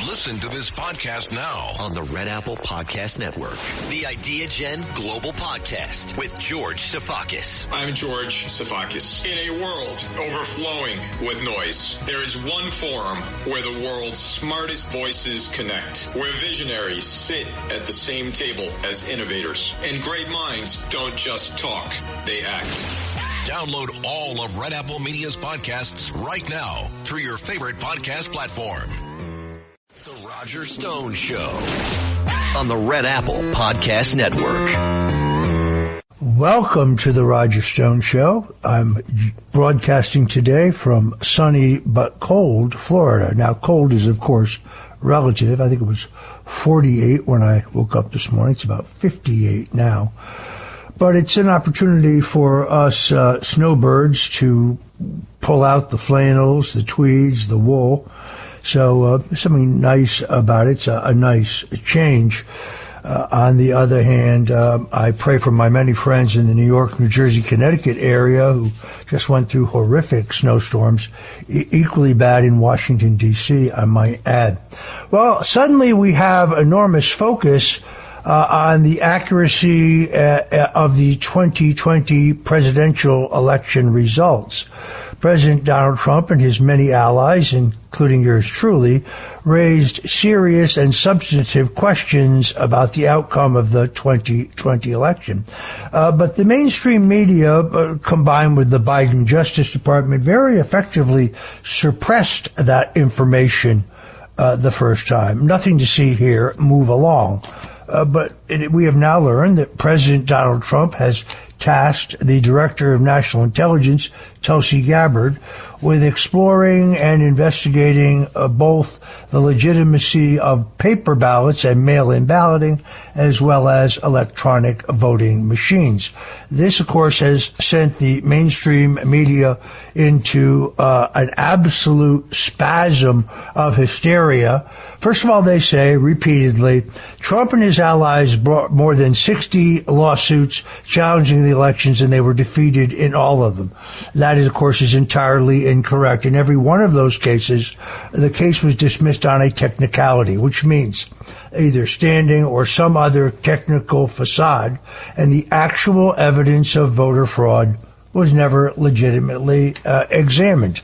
Listen to this podcast now on the Red Apple Podcast Network. The Idea Gen Global Podcast with George Sifakis. I'm George Sifakis. In a world overflowing with noise, there is one forum where the world's smartest voices connect, where visionaries sit at the same table as innovators, and great minds don't just talk, they act. Download all of Red Apple Media's podcasts right now through your favorite podcast platform. The Roger Stone Show on the Red Apple Podcast Network. Welcome to the Roger Stone Show. I'm broadcasting today from sunny but cold Florida. Now, cold is, of course, relative. I think it was 48 when I woke up this morning. It's about 58 now. But it's an opportunity for us snowbirds to pull out the flannels, the tweeds, the wool. So something nice about it. It's a nice change. On the other hand, I pray for my many friends in the New York, New Jersey, Connecticut area who just went through horrific snowstorms, equally bad in Washington, D.C., I might add. Well, suddenly we have enormous focus on the accuracy of the 2020 presidential election results. President Donald Trump and his many allies, including yours truly, raised serious and substantive questions about the outcome of the 2020 election. But the mainstream media, combined with the Biden Justice Department, very effectively suppressed that information the first time. Nothing to see here. Move along. But we have now learned that President Donald Trump has tasked the Director of National Intelligence, Tulsi Gabbard, with exploring and investigating both the legitimacy of paper ballots and mail-in balloting, as well as electronic voting machines. This, of course, has sent the mainstream media into an absolute spasm of hysteria. First of all, they say repeatedly, Trump and his allies brought more than 60 lawsuits challenging the elections, and they were defeated in all of them. That, of course, is entirely incorrect. In every one of those cases, the case was dismissed on a technicality, which means either standing or some other technical facade, and the actual evidence of voter fraud was never legitimately examined.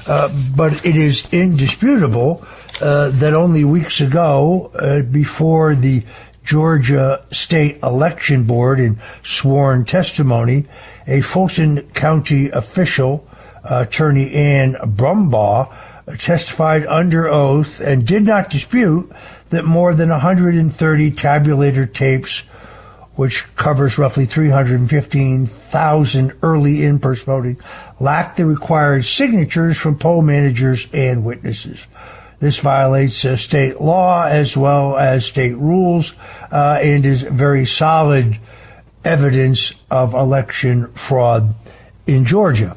But it is indisputable that only weeks ago, before the Georgia State Election Board in sworn testimony, a Fulton County official, Attorney Ann Brumbaugh, testified under oath and did not dispute that more than 130 tabulator tapes, which covers roughly 315,000 early in-person voting, lacked the required signatures from poll managers and witnesses. This violates state law as well as state rules and is very solid evidence of election fraud in Georgia.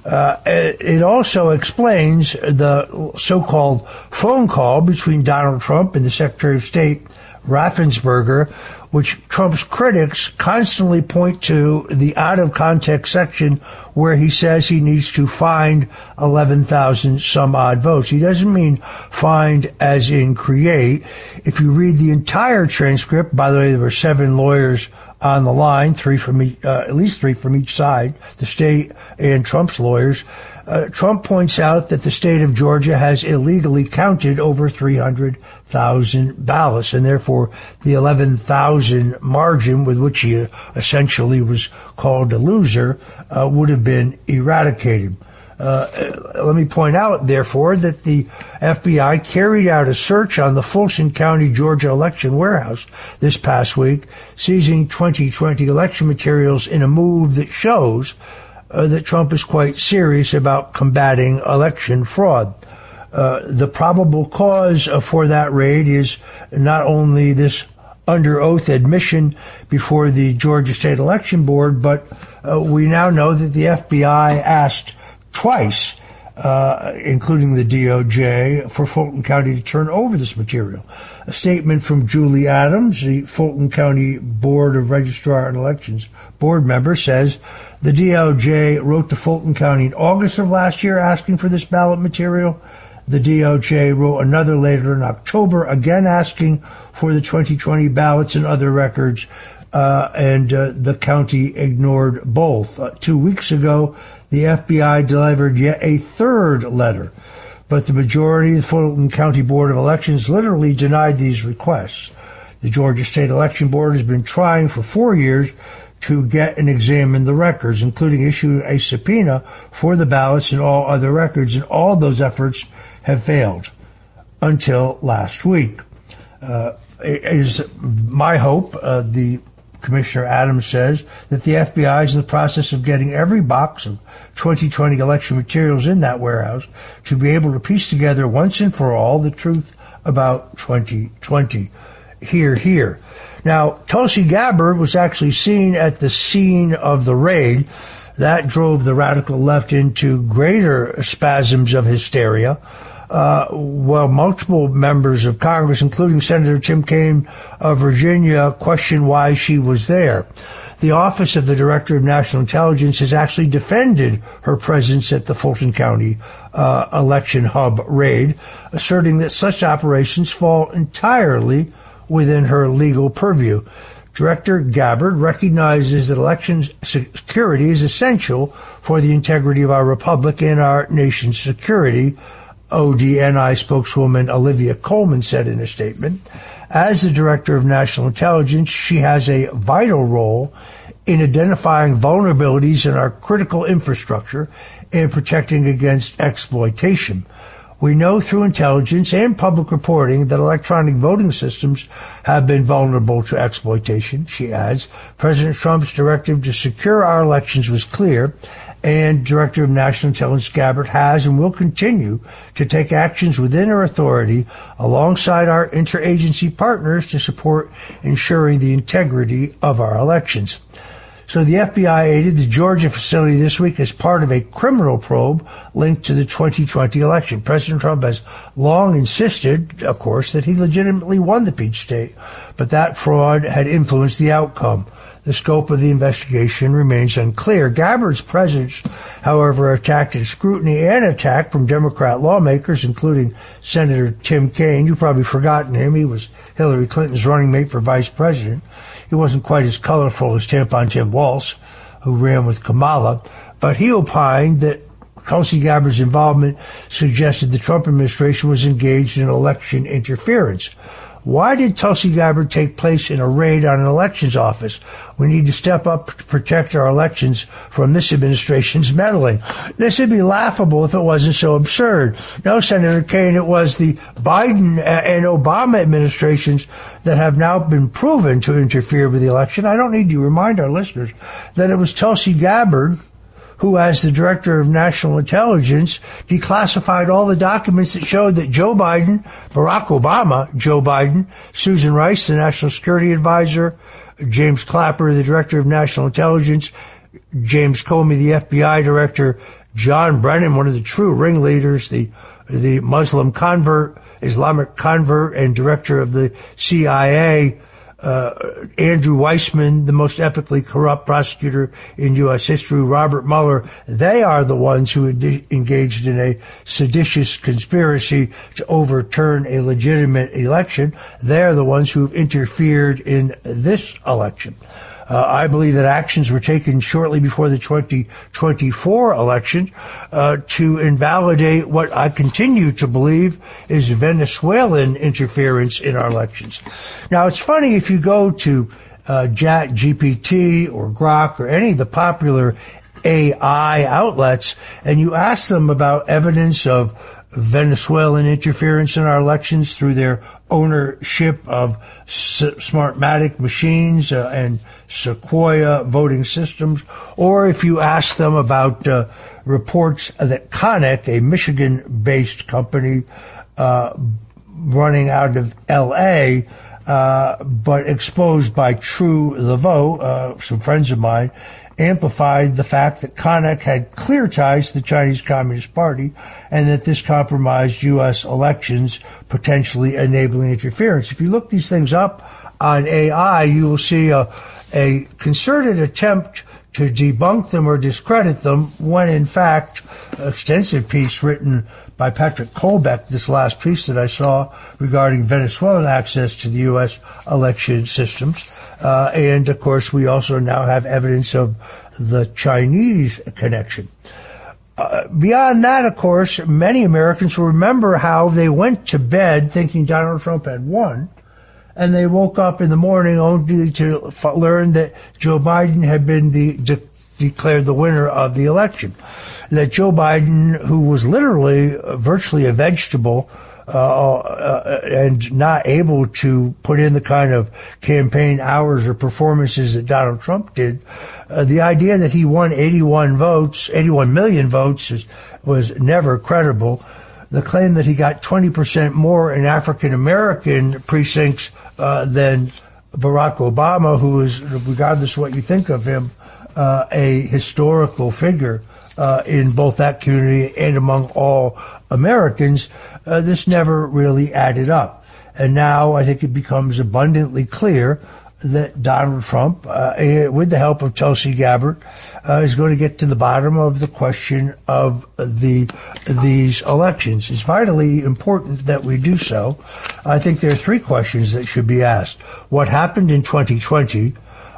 It also explains the so-called phone call between Donald Trump and the Secretary of State, Raffensperger, which Trump's critics constantly point to the out-of-context section where he says he needs to find 11,000 some odd votes. He doesn't mean find as in create. If you read the entire transcript, by the way, there were 7 lawyers on the line, at least three from each side, the state and Trump's lawyers. Trump points out that the state of Georgia has illegally counted over 300,000 ballots, and therefore the 11,000 margin with which he essentially was called a loser would have been eradicated. Let me point out, therefore, that the FBI carried out a search on the Fulton County, Georgia election warehouse this past week, seizing 2020 election materials in a move that shows that Trump is quite serious about combating election fraud. The probable cause for that raid is not only this under oath admission before the Georgia State Election Board, but we now know that the FBI asked twice, including the DOJ, for Fulton County to turn over this material. A statement from Julie Adams, the Fulton County Board of Registrar and Elections board member, says the DOJ wrote to Fulton County in August of last year asking for this ballot material. The DOJ wrote another later in October, again asking for the 2020 ballots and other records, and the county ignored both. 2 weeks ago, the FBI delivered yet a third letter, but the majority of the Fulton County Board of Elections literally denied these requests. The Georgia State Election Board has been trying for 4 years to get and examine the records, including issuing a subpoena for the ballots and all other records, and all those efforts have failed until last week. It is my hope, the Commissioner Adams says, that the FBI is in the process of getting every box of 2020 election materials in that warehouse to be able to piece together once and for all the truth about 2020. Hear, hear. Now, Tulsi Gabbard was actually seen at the scene of the raid. That drove the radical left into greater spasms of hysteria. While multiple members of Congress, including Senator Tim Kaine of Virginia, questioned why she was there. The Office of the Director of National Intelligence has actually defended her presence at the Fulton County election hub raid, asserting that such operations fall entirely within her legal purview. Director Gabbard recognizes that election security is essential for the integrity of our republic and our nation's security, ODNI spokeswoman Olivia Coleman said in a statement. As the Director of National Intelligence, she has a vital role in identifying vulnerabilities in our critical infrastructure and protecting against exploitation. We know through intelligence and public reporting that electronic voting systems have been vulnerable to exploitation, she adds. President Trump's directive to secure our elections was clear, and Director of National Intelligence Gabbard has and will continue to take actions within her authority alongside our interagency partners to support ensuring the integrity of our elections. So the FBI aided the Georgia facility this week as part of a criminal probe linked to the 2020 election. President Trump has long insisted, of course, that he legitimately won the Peach State, but that fraud had influenced the outcome. The scope of the investigation remains unclear. Gabbard's presence, however, attracted scrutiny and attack from Democrat lawmakers, including Senator Tim Kaine. You've probably forgotten him. He was Hillary Clinton's running mate for vice president. He wasn't quite as colorful as Tampon Tim Walz, who ran with Kamala, but he opined that Tulsi Gabbard's involvement suggested the Trump administration was engaged in election interference. Why did Tulsi Gabbard take place in a raid on an elections office? We need to step up to protect our elections from this administration's meddling. This would be laughable if it wasn't so absurd. No, Senator Kaine, it was the Biden and Obama administrations that have now been proven to interfere with the election. I don't need to remind our listeners that it was Tulsi Gabbard who, as the Director of National Intelligence, declassified all the documents that showed that Joe Biden, Barack Obama, Joe Biden, Susan Rice, the National Security Advisor, James Clapper, the Director of National Intelligence, James Comey, the FBI Director, John Brennan, one of the true ringleaders, the Muslim convert, Islamic convert, and Director of the CIA, Andrew Weissman, the most epically corrupt prosecutor in U.S. history, Robert Mueller. They are the ones who engaged in a seditious conspiracy to overturn a legitimate election. They're the ones who have interfered in this election. I believe that actions were taken shortly before the 2024 election to invalidate what I continue to believe is Venezuelan interference in our elections. Now, it's funny if you go to ChatGPT or Grok or any of the popular AI outlets and you ask them about evidence of Venezuelan interference in our elections through their ownership of Smartmatic machines and Sequoia voting systems, or if you ask them about reports that Connect, a Michigan-based company running out of L.A., but exposed by True the Vote, some friends of mine, amplified the fact that Connect had clear ties to the Chinese Communist Party and that this compromised U.S. elections, potentially enabling interference. If you look these things up on AI, you will see a concerted attempt to debunk them or discredit them when, in fact, an extensive piece written by Patrick Colbeck, this last piece that I saw regarding Venezuelan access to the U.S. election systems. And, of course, we also now have evidence of the Chinese connection. Beyond that, of course, many Americans will remember how they went to bed thinking Donald Trump had won, and they woke up in the morning only to learn that Joe Biden had been declared the winner of the election. That Joe Biden, who was literally virtually a vegetable and not able to put in the kind of campaign hours or performances that Donald Trump did, the idea that he won 81 million votes was never credible. The claim that he got 20% more in African-American precincts than Barack Obama, who is, regardless of what you think of him, a historical figure in both that community and among all Americans, this never really added up. And now I think it becomes abundantly clear that Donald Trump, with the help of Tulsi Gabbard, is going to get to the bottom of the question of these elections. It's vitally important that we do so. I think there are three questions that should be asked. What happened in 2020?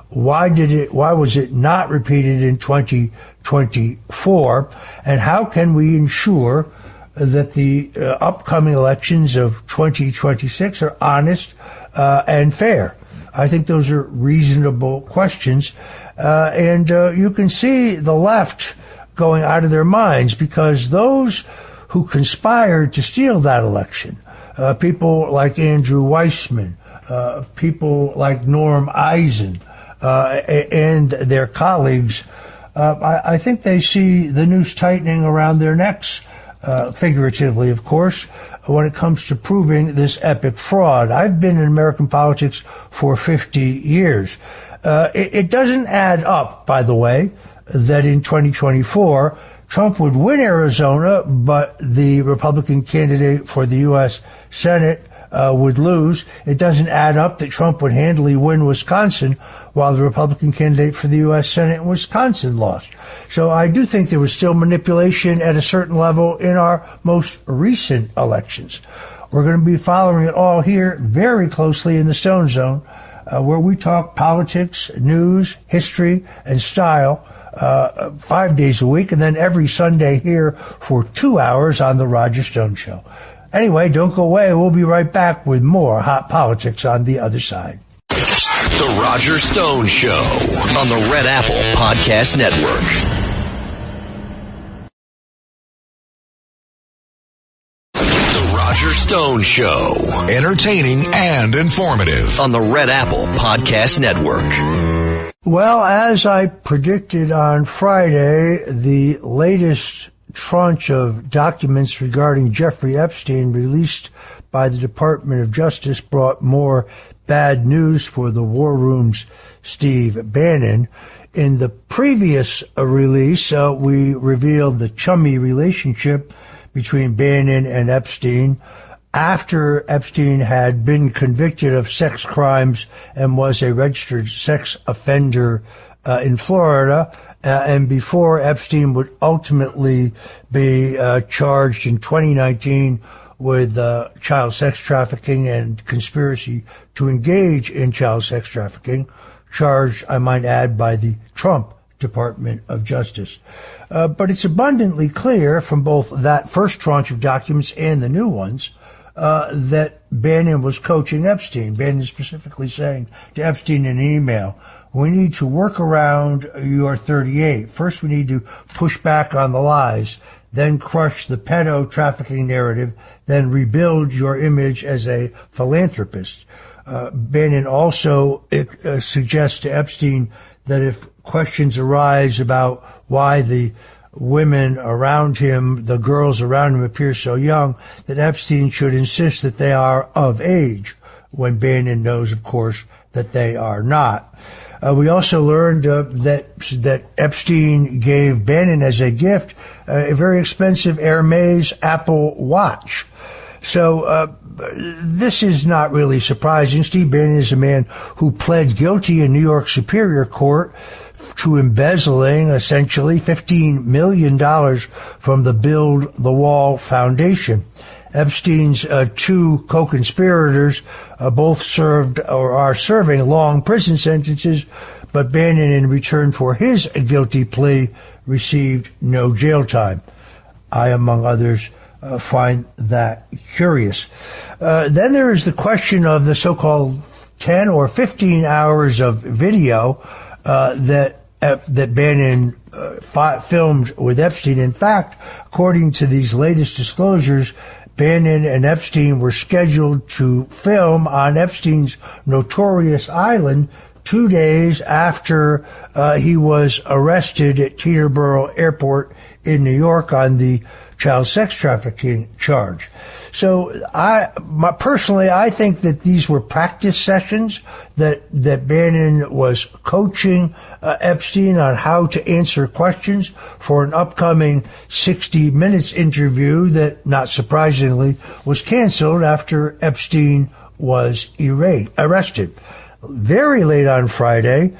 Why was it not repeated in 2024? And how can we ensure that the upcoming elections of 2026 are honest and fair? I think those are reasonable questions. And you can see the left going out of their minds, because those who conspired to steal that election, people like Andrew Weissman, people like Norm Eisen, and their colleagues, I think they see the noose tightening around their necks, figuratively, of course, when it comes to proving this epic fraud. I've been in American politics for 50 years. It doesn't add up, by the way, that in 2024, Trump would win Arizona, but the Republican candidate for the U.S. Senate would lose. It doesn't add up that Trump would handily win Wisconsin, while the Republican candidate for the U.S. Senate in Wisconsin lost. So I do think there was still manipulation at a certain level in our most recent elections. We're going to be following it all here very closely in the Stone Zone, where we talk politics, news, history, and style 5 days a week, and then every Sunday here for 2 hours on The Roger Stone Show. Anyway, don't go away. We'll be right back with more hot politics on the other side. The Roger Stone Show on the Red Apple Podcast Network. The Roger Stone Show. Entertaining and informative On the Red Apple Podcast Network. Well, as I predicted on Friday, the latest tranche of documents regarding Jeffrey Epstein released by the Department of Justice brought more bad news for the War Room's Steve Bannon. In the previous release, we revealed the chummy relationship between Bannon and Epstein after Epstein had been convicted of sex crimes and was a registered sex offender in Florida, and before Epstein would ultimately be charged in 2019 with child sex trafficking and conspiracy to engage in child sex trafficking, charged, I might add, by the Trump Department of Justice. But it's abundantly clear from both that first tranche of documents and the new ones that Bannon was coaching Epstein. Bannon specifically saying to Epstein in an email, we need to work around your 38. First, we need to push back on the lies, then crush the pedo trafficking narrative, then rebuild your image as a philanthropist. Bannon also suggests to Epstein that if questions arise about why the women around him, the girls around him, appear so young, that Epstein should insist that they are of age, when Bannon knows, of course, that they are not. We also learned that Epstein gave Bannon as a gift a very expensive Hermes Apple Watch. So this is not really surprising. Steve Bannon is a man who pled guilty in New York Superior Court to embezzling essentially $15 million from the Build the Wall Foundation. Epstein's two co-conspirators both served or are serving long prison sentences, but Bannon, in return for his guilty plea, received no jail time. I, among others, find that curious. Then there is the question of the so-called 10 or 15 hours of video that Bannon filmed with Epstein. In fact, according to these latest disclosures, Bannon and Epstein were scheduled to film on Epstein's notorious island 2 days after he was arrested at Teterboro Airport in New York on the child sex trafficking charge. So personally, I think that these were practice sessions that Bannon was coaching Epstein on how to answer questions for an upcoming 60 Minutes interview that, not surprisingly, was canceled after Epstein was arrested. Very late on Friday,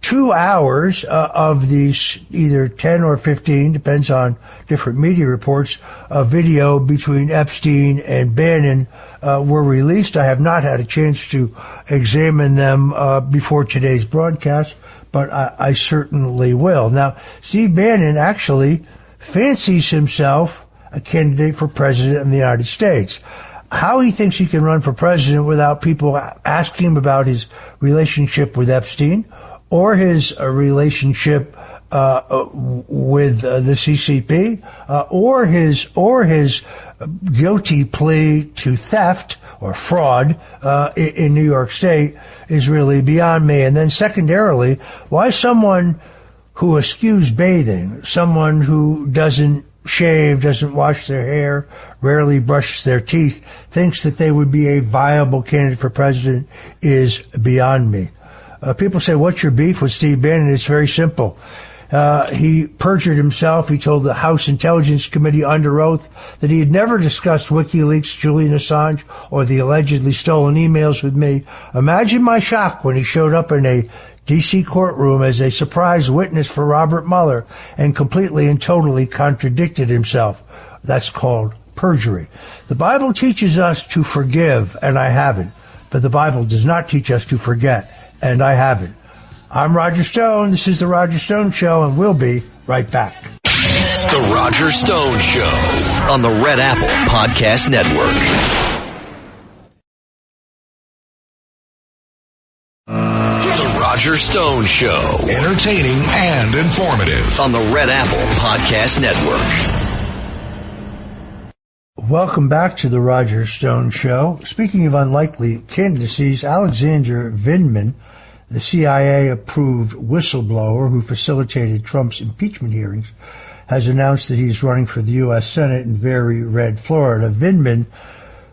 2 hours of these, either 10 or 15, depends on different media reports, a video between Epstein and Bannon were released. I have not had a chance to examine them before today's broadcast, but I certainly will. Now, Steve Bannon actually fancies himself a candidate for president of the United States. How he thinks he can run for president without people asking him about his relationship with Epstein or his relationship with the CCP, or his guilty plea to theft or fraud in New York State is really beyond me. And then secondarily, why someone who eschews bathing, someone who doesn't shave, doesn't wash their hair, rarely brushes their teeth, thinks that they would be a viable candidate for president is beyond me. People say, what's your beef with Steve Bannon? It's very simple. He perjured himself. He told the House Intelligence Committee under oath that he had never discussed WikiLeaks, Julian Assange, or the allegedly stolen emails with me. Imagine my shock when he showed up in a D.C. courtroom as a surprise witness for Robert Mueller and completely and totally contradicted himself. That's called perjury. The Bible teaches us to forgive, and I haven't. But the Bible does not teach us to forget, and I haven't. I'm Roger Stone. This is The Roger Stone Show, and we'll be right back. The Roger Stone Show on the Red Apple Podcast Network. The Roger Stone Show. Entertaining and informative. On the Red Apple Podcast Network. Welcome back to the Roger Stone Show. Speaking of unlikely candidacies, Alexander Vindman, the CIA-approved whistleblower who facilitated Trump's impeachment hearings, has announced that he's running for the U.S. Senate in very red Florida. Vindman,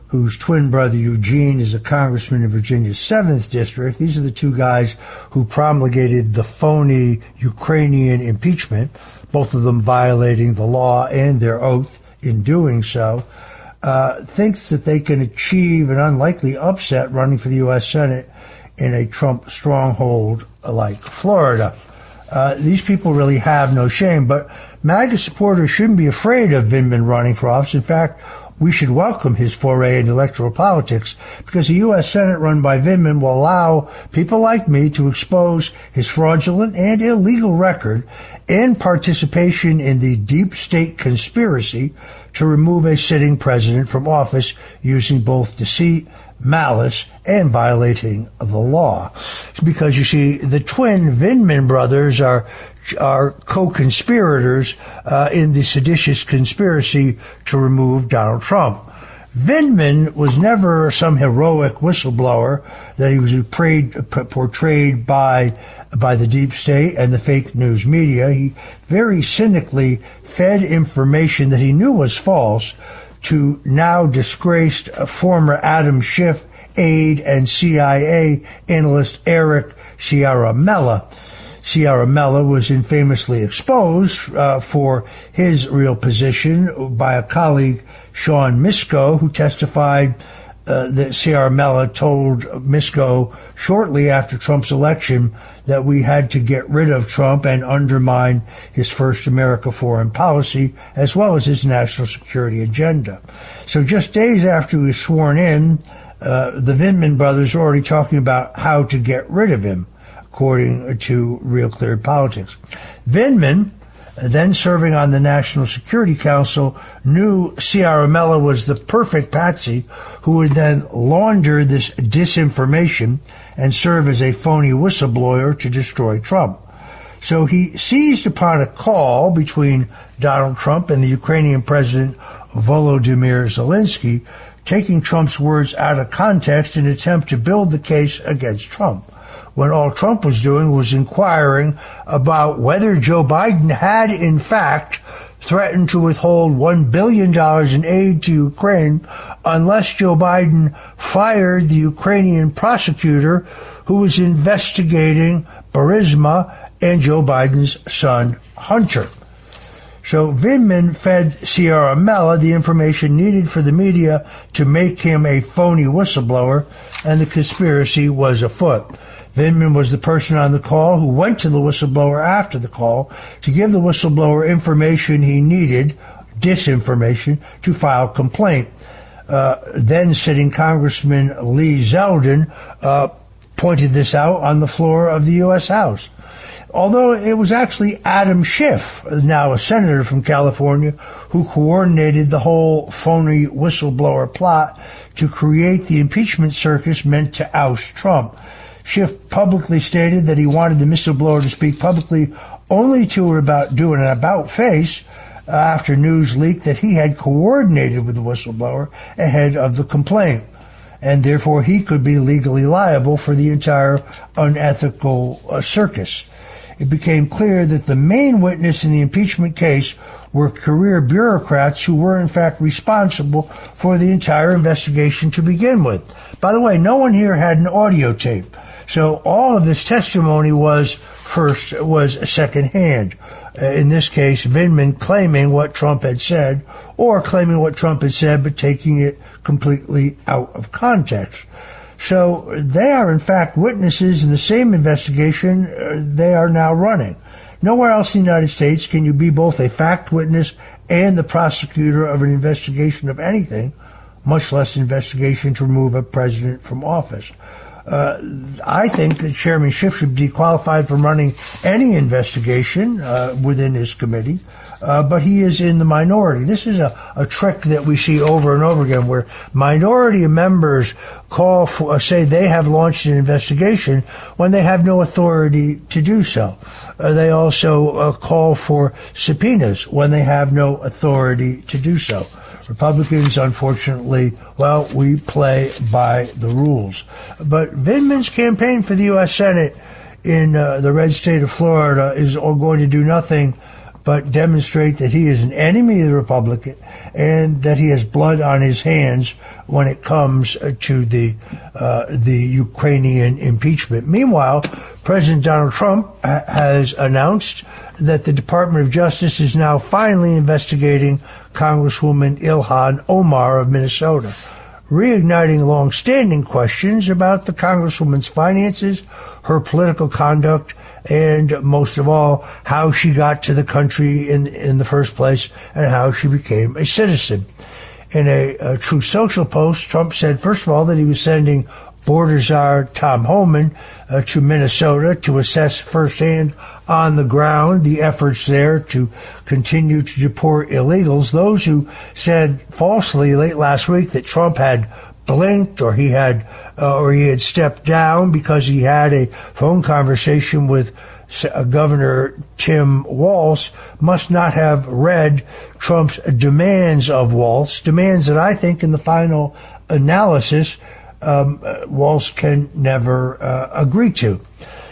whose twin brother Eugene is a congressman in Virginia's 7th District. These are the two guys who promulgated the phony Ukrainian impeachment, both of them violating the law and their oath in doing so, thinks that they can achieve an unlikely upset running for the U.S. Senate in a Trump stronghold like Florida. These people really have no shame, but MAGA supporters shouldn't be afraid of Vindman running for office. In fact, we should welcome his foray into electoral politics, because the U.S. Senate run by Vindman will allow people like me to expose his fraudulent and illegal record and participation in the deep state conspiracy to remove a sitting president from office using both deceit, malice, and violating the law. Because, you see, the twin Vindman brothers are co-conspirators in the seditious conspiracy to remove Donald Trump. Vindman was never some heroic whistleblower that he was portrayed by the deep state and the fake news media. He very cynically fed information that he knew was false to now disgraced former Adam Schiff aide and CIA analyst Eric Ciaramella. Ciaramella was infamously exposed for his real position by a colleague, Sean Misko, who testified that Ciaramella told Misko shortly after Trump's election that we had to get rid of Trump and undermine his First America foreign policy as well as his national security agenda. So just days after he was sworn in, the Vindman brothers are already talking about how to get rid of him, according to Real Clear Politics. Vindman, then serving on the National Security Council, knew Ciaramella was the perfect patsy who would then launder this disinformation and serve as a phony whistleblower to destroy Trump. So he seized upon a call between Donald Trump and the Ukrainian President Volodymyr Zelensky, taking Trump's words out of context in an attempt to build the case against Trump, when all Trump was doing was inquiring about whether Joe Biden had, in fact, threatened to withhold $1 billion in aid to Ukraine unless Joe Biden fired the Ukrainian prosecutor who was investigating Burisma and Joe Biden's son, Hunter. So Vindman fed Ciaramella the information needed for the media to make him a phony whistleblower, and the conspiracy was afoot. Vindman was the person on the call who went to the whistleblower after the call to give the whistleblower information he needed, disinformation, to file complaint. Then sitting Congressman Lee Zeldin pointed this out on the floor of the U.S. House. Although it was actually Adam Schiff, now a senator from California, who coordinated the whole phony whistleblower plot to create the impeachment circus meant to oust Trump. Schiff publicly stated that he wanted the whistleblower to speak publicly only to her do an about-face after news leaked that he had coordinated with the whistleblower ahead of the complaint, and therefore he could be legally liable for the entire unethical circus. It became clear that the main witness in the impeachment case were career bureaucrats who were in fact responsible for the entire investigation to begin with. By the way, no one here had an audio tape, so all of this testimony was secondhand. In this case, Vindman claiming what Trump had said, or claiming what Trump had said but taking it completely out of context. So they are, in fact, witnesses in the same investigation they are now running. Nowhere else in the United States can you be both a fact witness and the prosecutor of an investigation of anything, much less an investigation to remove a president from office. I think that Chairman Schiff should be qualified from running any investigation within his committee, but he is in the minority. This is a trick that we see over and over again, where minority members say they have launched an investigation when they have no authority to do so. They also call for subpoenas when they have no authority to do so. Republicans, unfortunately, well, we play by the rules. But Vindman's campaign for the U.S. Senate in the red state of Florida is going to do nothing but demonstrate that he is an enemy of the Republican and that he has blood on his hands when it comes to the Ukrainian impeachment. Meanwhile, President Donald Trump has announced that the Department of Justice is now finally investigating Congresswoman Ilhan Omar of Minnesota, reigniting long-standing questions about the Congresswoman's finances, her political conduct, and most of all, how she got to the country in the first place and how she became a citizen. In a Truth Social post, Trump said, first of all, that he was sending Border Czar Tom Homan to Minnesota to assess firsthand on the ground the efforts there to continue to deport illegals. Those who said falsely late last week that Trump had blinked or he had stepped down because he had a phone conversation with Governor Tim Walz must not have read Trump's demands of Walz, demands that I think in the final analysis Walz can never agree to.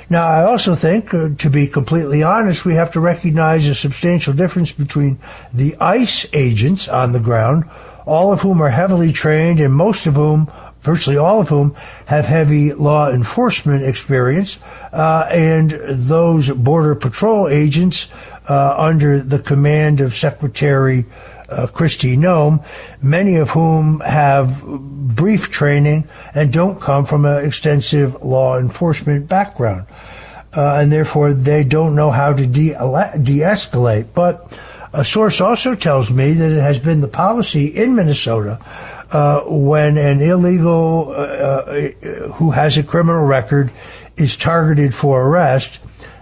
Now, I also think, to be completely honest, we have to recognize a substantial difference between the ICE agents on the ground, all of whom are heavily trained and most of whom, virtually all of whom, have heavy law enforcement experience, and those Border Patrol agents under the command of Secretary Kristi Noem, many of whom have brief training and don't come from an extensive law enforcement background. And therefore they don't know how to de-escalate. But a source also tells me that it has been the policy in Minnesota when an illegal who has a criminal record is targeted for arrest,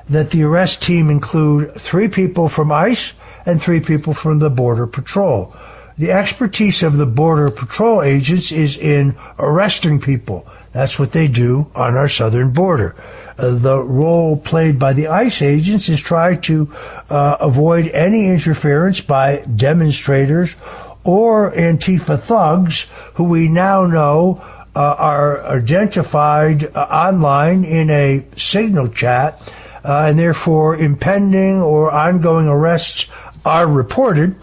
that the arrest team include 3 people from ICE and 3 people from the Border Patrol. The expertise of the Border Patrol agents is in arresting people. That's what they do on our southern border. The role played by the ICE agents is try to avoid any interference by demonstrators or Antifa thugs, who we now know are identified online in a signal chat, and therefore impending or ongoing arrests are reported,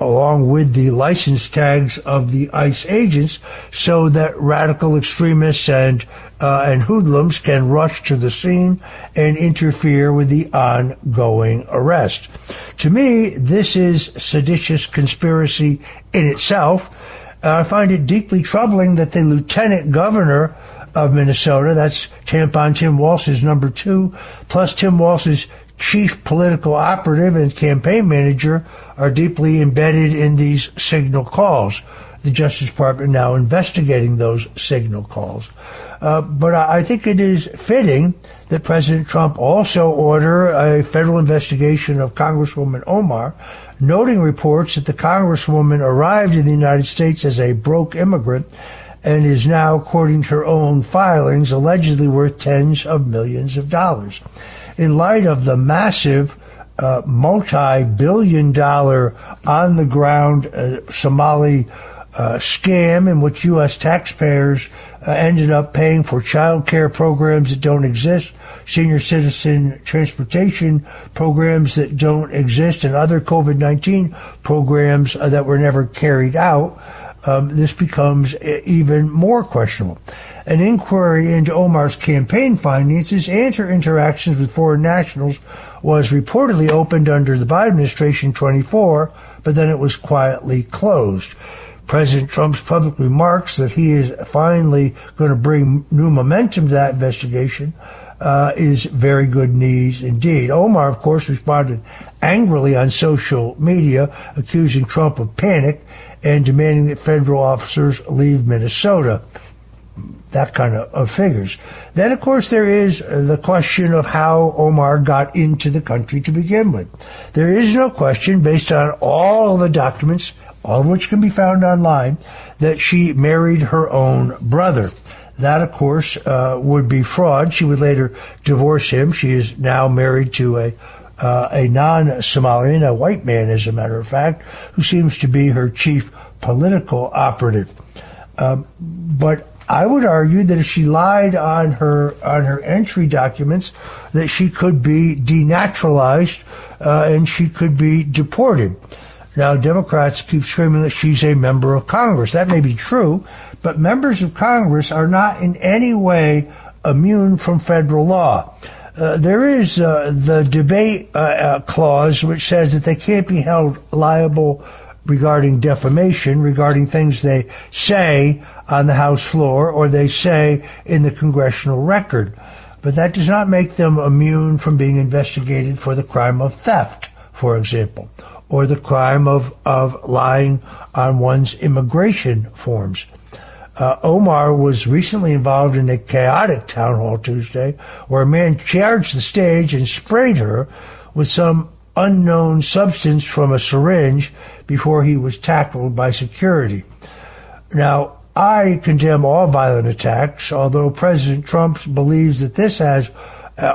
along with the license tags of the ICE agents, so that radical extremists and hoodlums can rush to the scene and interfere with the ongoing arrest. To me, this is seditious conspiracy in itself. I find it deeply troubling that the lieutenant governor of Minnesota, that's Tampon Tim Walz's number 2, plus Tim Walz's chief political operative and campaign manager, are deeply embedded in these signal calls. The Justice Department now investigating those signal calls. But I think it is fitting that President Trump also order a federal investigation of Congresswoman Omar, noting reports that the Congresswoman arrived in the United States as a broke immigrant and is now, according to her own filings, allegedly worth tens of millions of dollars. In light of the massive multi-billion-dollar on-the-ground Somali scam in which U.S. taxpayers ended up paying for child care programs that don't exist, senior citizen transportation programs that don't exist, and other COVID-19 programs that were never carried out, this becomes even more questionable. An inquiry into Omar's campaign finances and her interactions with foreign nationals was reportedly opened under the Biden administration 24, but then it was quietly closed. President Trump's public remarks that he is finally going to bring new momentum to that investigation is very good news indeed. Omar, of course, responded angrily on social media, accusing Trump of panic and demanding that federal officers leave Minnesota. That kind of figures. Then, of course, there is the question of how Omar got into the country to begin with. There is no question, based on all the documents, all of which can be found online, that she married her own brother. That, of course, would be fraud. She would later divorce him. She is now married to a non-Somalian, a white man, as a matter of fact, who seems to be her chief political operative. But I would argue that if she lied on her entry documents, that she could be denaturalized and she could be deported. Now, Democrats keep screaming that she's a member of Congress. That may be true, but members of Congress are not in any way immune from federal law. There is the debate clause, which says that they can't be held liable regarding defamation, regarding things they say on the House floor or they say in the congressional record. But that does not make them immune from being investigated for the crime of theft, for example, or the crime of lying on one's immigration forms. Omar was recently involved in a chaotic town hall Tuesday where a man charged the stage and sprayed her with some unknown substance from a syringe before he was tackled by security. Now, I condemn all violent attacks, although President Trump believes that this has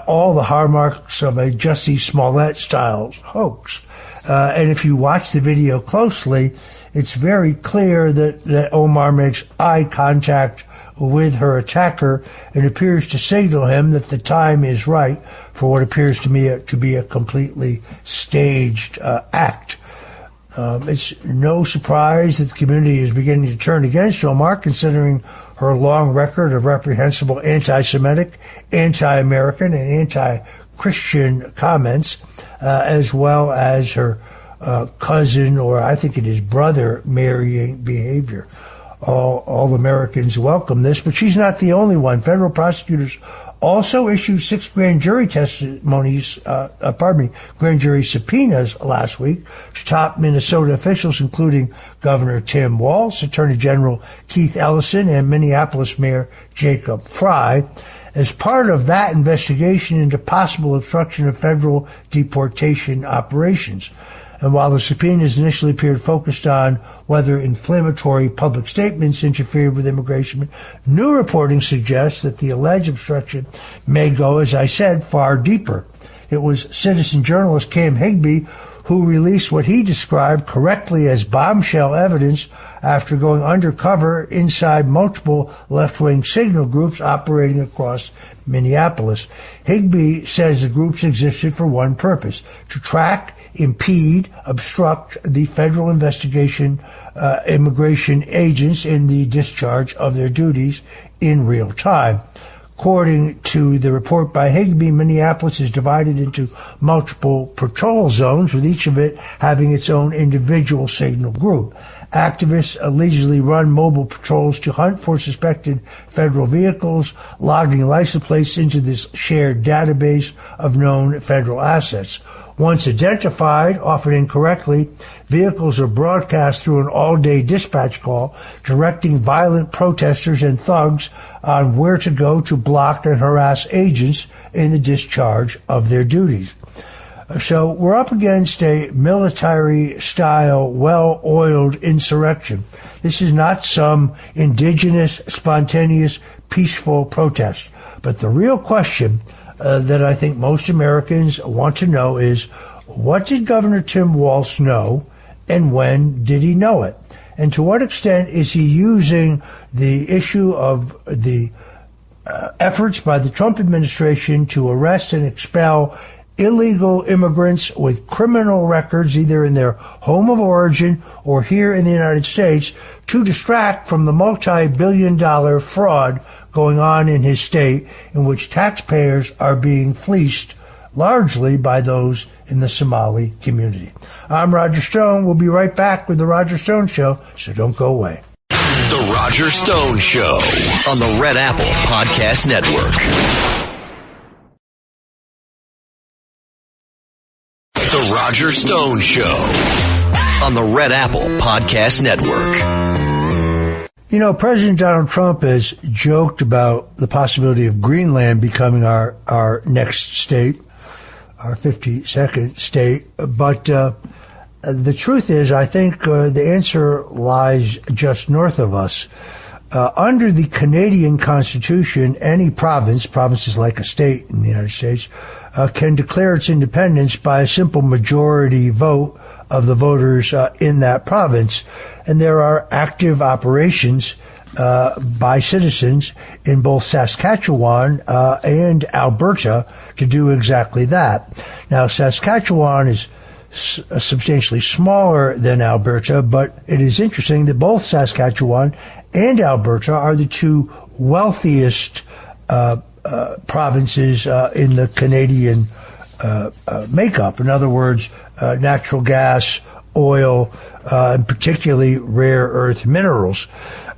all the hallmarks of a Jussie Smollett-style hoax. And if you watch the video closely, it's very clear that Omar makes eye contact with her attacker and appears to signal him that the time is right for what appears to me to be a completely staged act. It's no surprise that the community is beginning to turn against Omar, considering her long record of reprehensible anti-Semitic, anti-American, and anti-Christian comments, as well as her cousin, or I think it is brother, marrying behavior. All Americans welcome this, but she's not the only one. Federal prosecutors also issued 6 grand jury grand jury subpoenas last week to top Minnesota officials, including Governor Tim Walz, Attorney General Keith Ellison, and Minneapolis Mayor Jacob Frey, as part of that investigation into possible obstruction of federal deportation operations. And while the subpoenas initially appeared focused on whether inflammatory public statements interfered with immigration, new reporting suggests that the alleged obstruction may go, as I said, far deeper. It was citizen journalist Cam Higbee who released what he described correctly as bombshell evidence after going undercover inside multiple left-wing signal groups operating across Minneapolis. Higbee says the groups existed for one purpose: to track, impede, obstruct the federal immigration agents in the discharge of their duties in real time. According to the report by Higbee, Minneapolis is divided into multiple patrol zones, with each of it having its own individual signal group. Activists allegedly run mobile patrols to hunt for suspected federal vehicles, logging license plates into this shared database of known federal assets. Once identified, often incorrectly, vehicles are broadcast through an all-day dispatch call directing violent protesters and thugs on where to go to block and harass agents in the discharge of their duties. So we're up against a military-style, well-oiled insurrection. This is not some indigenous, spontaneous, peaceful protest. But the real question that I think most Americans want to know is, what did Governor Tim Walz know, and when did he know it? And to what extent is he using the issue of the efforts by the Trump administration to arrest and expel illegal immigrants with criminal records, either in their home of origin or here in the United States, to distract from the multi-billion-dollar fraud going on in his state, in which taxpayers are being fleeced largely by those in the Somali community. I'm Roger Stone. We'll be right back with The Roger Stone Show, so don't go away. The Roger Stone Show on the Red Apple Podcast Network. The Roger Stone Show on the Red Apple Podcast Network. You know, President Donald Trump has joked about the possibility of Greenland becoming our next state, our 52nd state. But the truth is, I think the answer lies just north of us. Under the Canadian Constitution, any province is like a state in the United States, can declare its independence by a simple majority vote of the voters in that province. And there are active operations by citizens in both Saskatchewan and Alberta to do exactly that. Now, Saskatchewan is substantially smaller than Alberta, but it is interesting that both Saskatchewan and Alberta are the two wealthiest provinces in the Canadian makeup. In other words, natural gas, oil, and particularly rare earth minerals.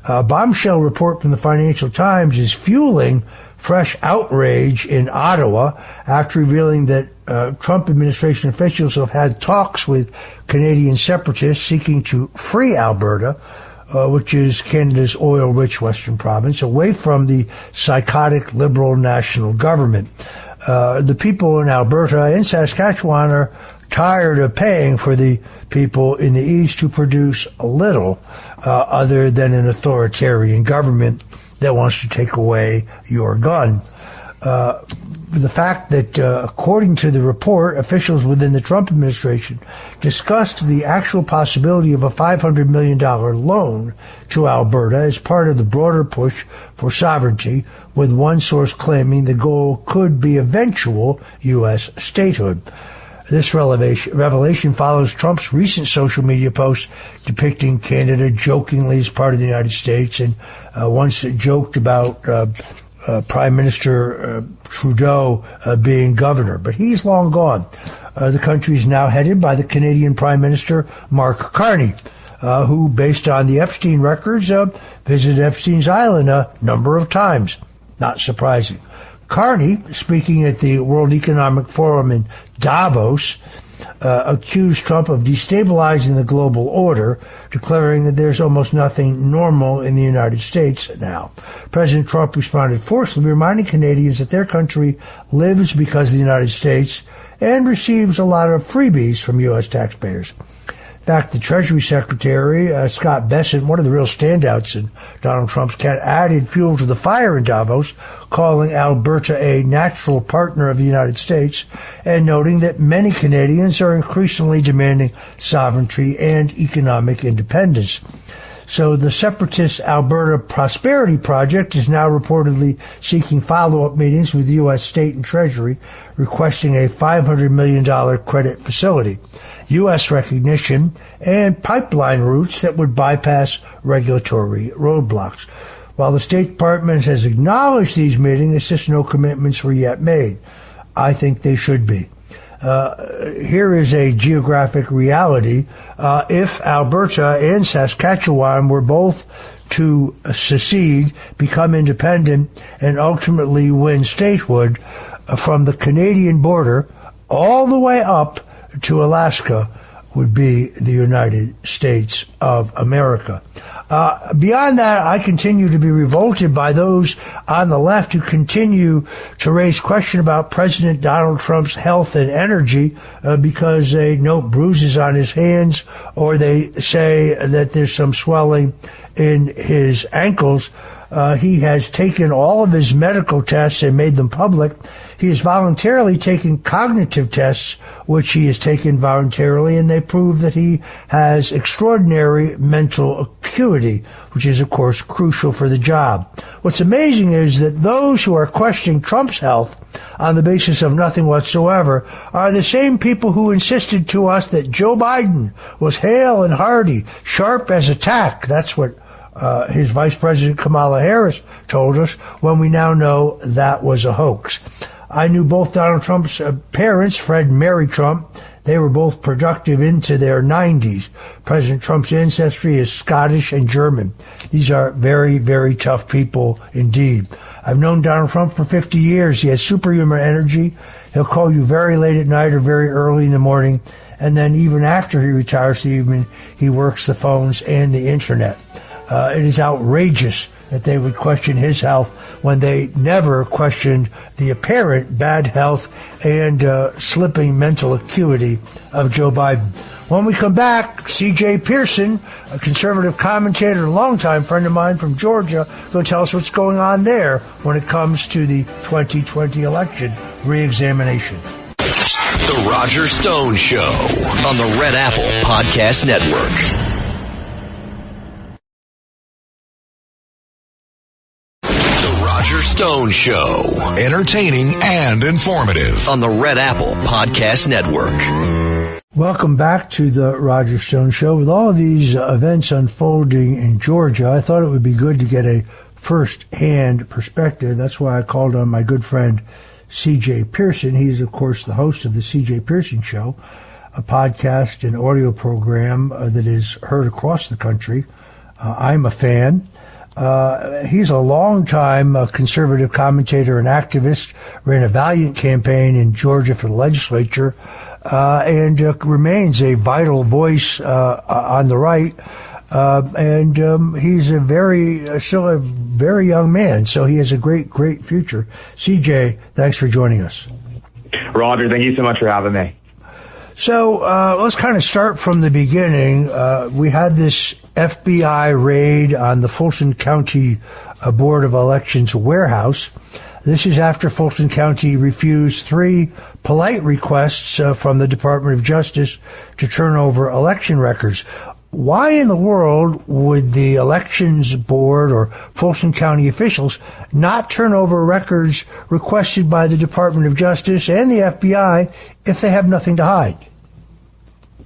A bombshell report from the Financial Times is fueling fresh outrage in Ottawa after revealing that Trump administration officials have had talks with Canadian separatists seeking to free Alberta, which is Canada's oil-rich western province, away from the psychotic liberal national government. The people in Alberta and Saskatchewan are tired of paying for the people in the East who produce little other than an authoritarian government that wants to take away your gun. The fact that, according to the report, officials within the Trump administration discussed the actual possibility of a $500 million loan to Alberta as part of the broader push for sovereignty, with one source claiming the goal could be eventual U.S. statehood. This revelation follows Trump's recent social media posts depicting Canada jokingly as part of the United States, and once joked about Prime Minister Trudeau being governor. But he's long gone. The country is now headed by the Canadian Prime Minister Mark Carney, who, based on the Epstein records, visited Epstein's Island a number of times. Not surprising. Carney, speaking at the World Economic Forum in Davos, accused Trump of destabilizing the global order, declaring that there's almost nothing normal in the United States now. President Trump responded forcefully, reminding Canadians that their country lives because of the United States and receives a lot of freebies from U.S. taxpayers. In fact, the Treasury Secretary, Scott Bessent, one of the real standouts in Donald Trump's added fuel to the fire in Davos, calling Alberta a natural partner of the United States and noting that many Canadians are increasingly demanding sovereignty and economic independence. So the separatist Alberta Prosperity Project is now reportedly seeking follow-up meetings with the U.S. State and Treasury, requesting a $500 million credit facility, U.S. recognition, and pipeline routes that would bypass regulatory roadblocks. While the State Department has acknowledged these meetings, it's just no commitments were yet made. I think they should be. Here is a geographic reality. If Alberta and Saskatchewan were both to secede, become independent, and ultimately win statehood, from the Canadian border all the way up to Alaska would be the United States of America. Beyond that, I continue to be revolted by those on the left who continue to raise question about President Donald Trump's health and energy because they note bruises on his hands, or they say that there's some swelling in his ankles. He has taken all of his medical tests and made them public. He has voluntarily taken cognitive tests, which he has taken voluntarily, and they prove that he has extraordinary mental acuity, which is, of course, crucial for the job. What's amazing is that those who are questioning Trump's health on the basis of nothing whatsoever are the same people who insisted to us that Joe Biden was hale and hearty, sharp as a tack. That's what his Vice President Kamala Harris told us, when we now know that was a hoax. I knew both Donald Trump's parents, Fred and Mary Trump. They were both productive into their 90s. President Trump's ancestry is Scottish and German. These are very, very tough people indeed. I've known Donald Trump for 50 years. He has superhuman energy. He'll call you very late at night or very early in the morning. And then even after he retires the evening, he works the phones and the internet. It is outrageous that they would question his health when they never questioned the apparent bad health and slipping mental acuity of Joe Biden. When we come back, C.J. Pearson, a conservative commentator and longtime friend of mine from Georgia, going to tell us what's going on there when it comes to the 2020 election re-examination. The Roger Stone Show on the Red Apple Podcast Network. Roger Stone Show. Entertaining and informative on the Red Apple Podcast Network. Welcome back to the Roger Stone Show. With all of these events unfolding in Georgia, I thought it would be good to get a first-hand perspective. That's why I called on my good friend C.J. Pearson. He's, of course, the host of the C.J. Pearson Show, a podcast and audio program that is heard across the country. I'm a fan. He's a long-time conservative commentator and activist, ran a valiant campaign in Georgia for the legislature, and remains a vital voice on the right. And he's still a very young man, so he has a great future. CJ, thanks for joining us. Roger, thank you so much for having me. So let's kind of start from the beginning. We had this FBI raid on the Fulton County Board of Elections warehouse. This is after Fulton County refused 3 polite requests from the Department of Justice to turn over election records. Why in the world would the Elections Board or Fulton County officials not turn over records requested by the Department of Justice and the FBI if they have nothing to hide?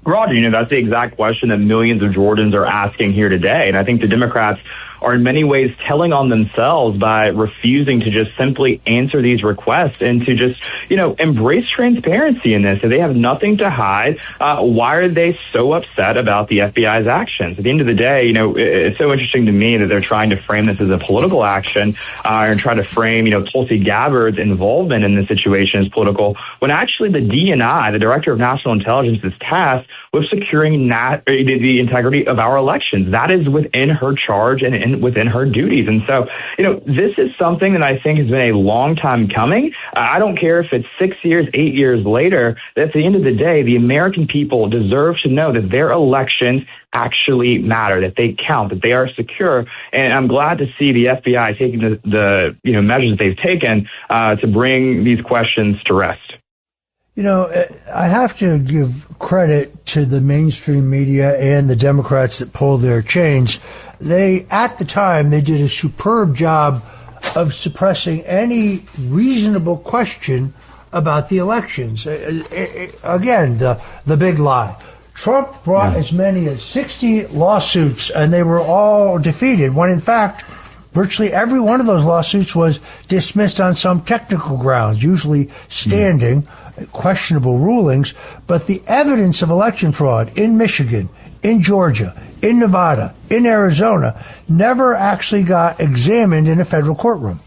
Roger, that's the exact question that millions of Georgians are asking here today. And I think the Democrats are in many ways telling on themselves by refusing to just simply answer these requests and to just, embrace transparency in this. If they have nothing to hide, why are they so upset about the FBI's actions? At the end of the day, it's so interesting to me that they're trying to frame this as a political action and try to frame, Tulsi Gabbard's involvement in this situation as political, when actually the DNI, the Director of National Intelligence, is tasked with securing the integrity of our elections. That is within her charge and within her duties. And so, this is something that I think has been a long time coming. I don't care if it's 6 years, 8 years later. At the end of the day, the American people deserve to know that their elections actually matter, that they count, that they are secure. And I'm glad to see the FBI taking the measures that they've taken to bring these questions to rest. I have to give credit to the mainstream media and the Democrats that pulled their chains. At the time, they did a superb job of suppressing any reasonable question about the elections. Again, the big lie. Trump brought as many as 60 lawsuits, and they were all defeated, when in fact, virtually every one of those lawsuits was dismissed on some technical grounds, usually standing, questionable rulings. But the evidence of election fraud in Michigan, in Georgia, in Nevada, in Arizona, never actually got examined in a federal courtroom.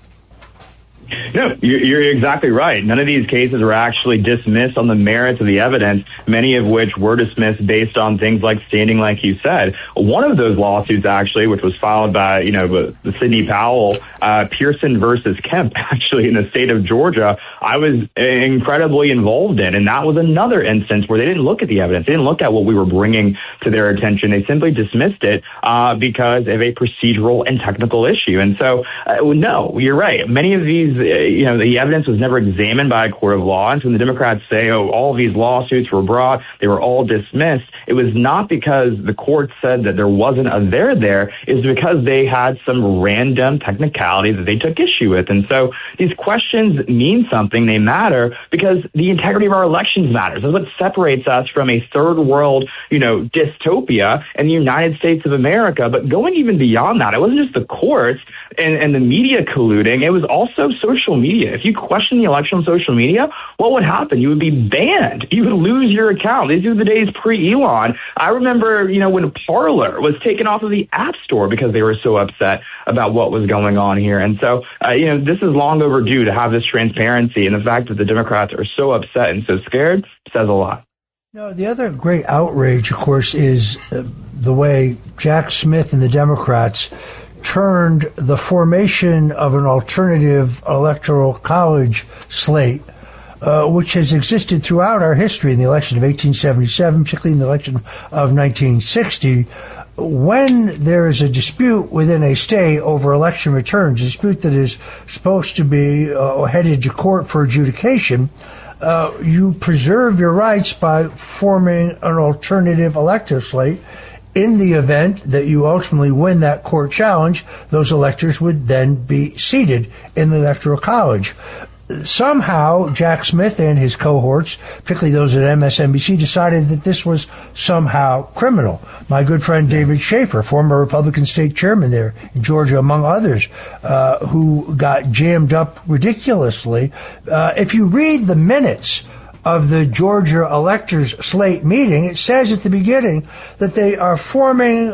No, you're exactly right. None of these cases were actually dismissed on the merits of the evidence, many of which were dismissed based on things like standing, like you said. One of those lawsuits, actually, which was filed by, the Sidney Powell, Pearson versus Kemp, actually, in the state of Georgia, I was incredibly involved in. And that was another instance where they didn't look at the evidence. They didn't look at what we were bringing to their attention. They simply dismissed it because of a procedural and technical issue. And so, no, you're right. Many of these the evidence was never examined by a court of law. And so when the Democrats say, all of these lawsuits were brought, they were all dismissed, it was not because the court said that there wasn't a there. It's because they had some random technicality that they took issue with. And so these questions mean something. They matter because the integrity of our elections matters. That's what separates us from a third world, dystopia in the United States of America. But going even beyond that, it wasn't just the courts and the media colluding. It was also social media. If you question the election on social media, what would happen? You would be banned. You would lose your account. These are the days pre-Elon. I remember, when Parler was taken off of the App Store because they were so upset about what was going on here. And so, this is long overdue to have this transparency. And the fact that the Democrats are so upset and so scared says a lot. The other great outrage, of course, is the way Jack Smith and the Democrats turned the formation of an alternative electoral college slate, which has existed throughout our history in the election of 1877, particularly in the election of 1960. When there is a dispute within a state over election returns, a dispute that is supposed to be headed to court for adjudication, you preserve your rights by forming an alternative elective slate. In the event that you ultimately win that court challenge, those electors would then be seated in the Electoral College. Somehow, Jack Smith and his cohorts, particularly those at MSNBC, decided that this was somehow criminal. My good friend David Schaefer, former Republican state chairman there in Georgia, among others, who got jammed up ridiculously. If you read the minutes of the Georgia electors slate meeting, it says at the beginning that they are forming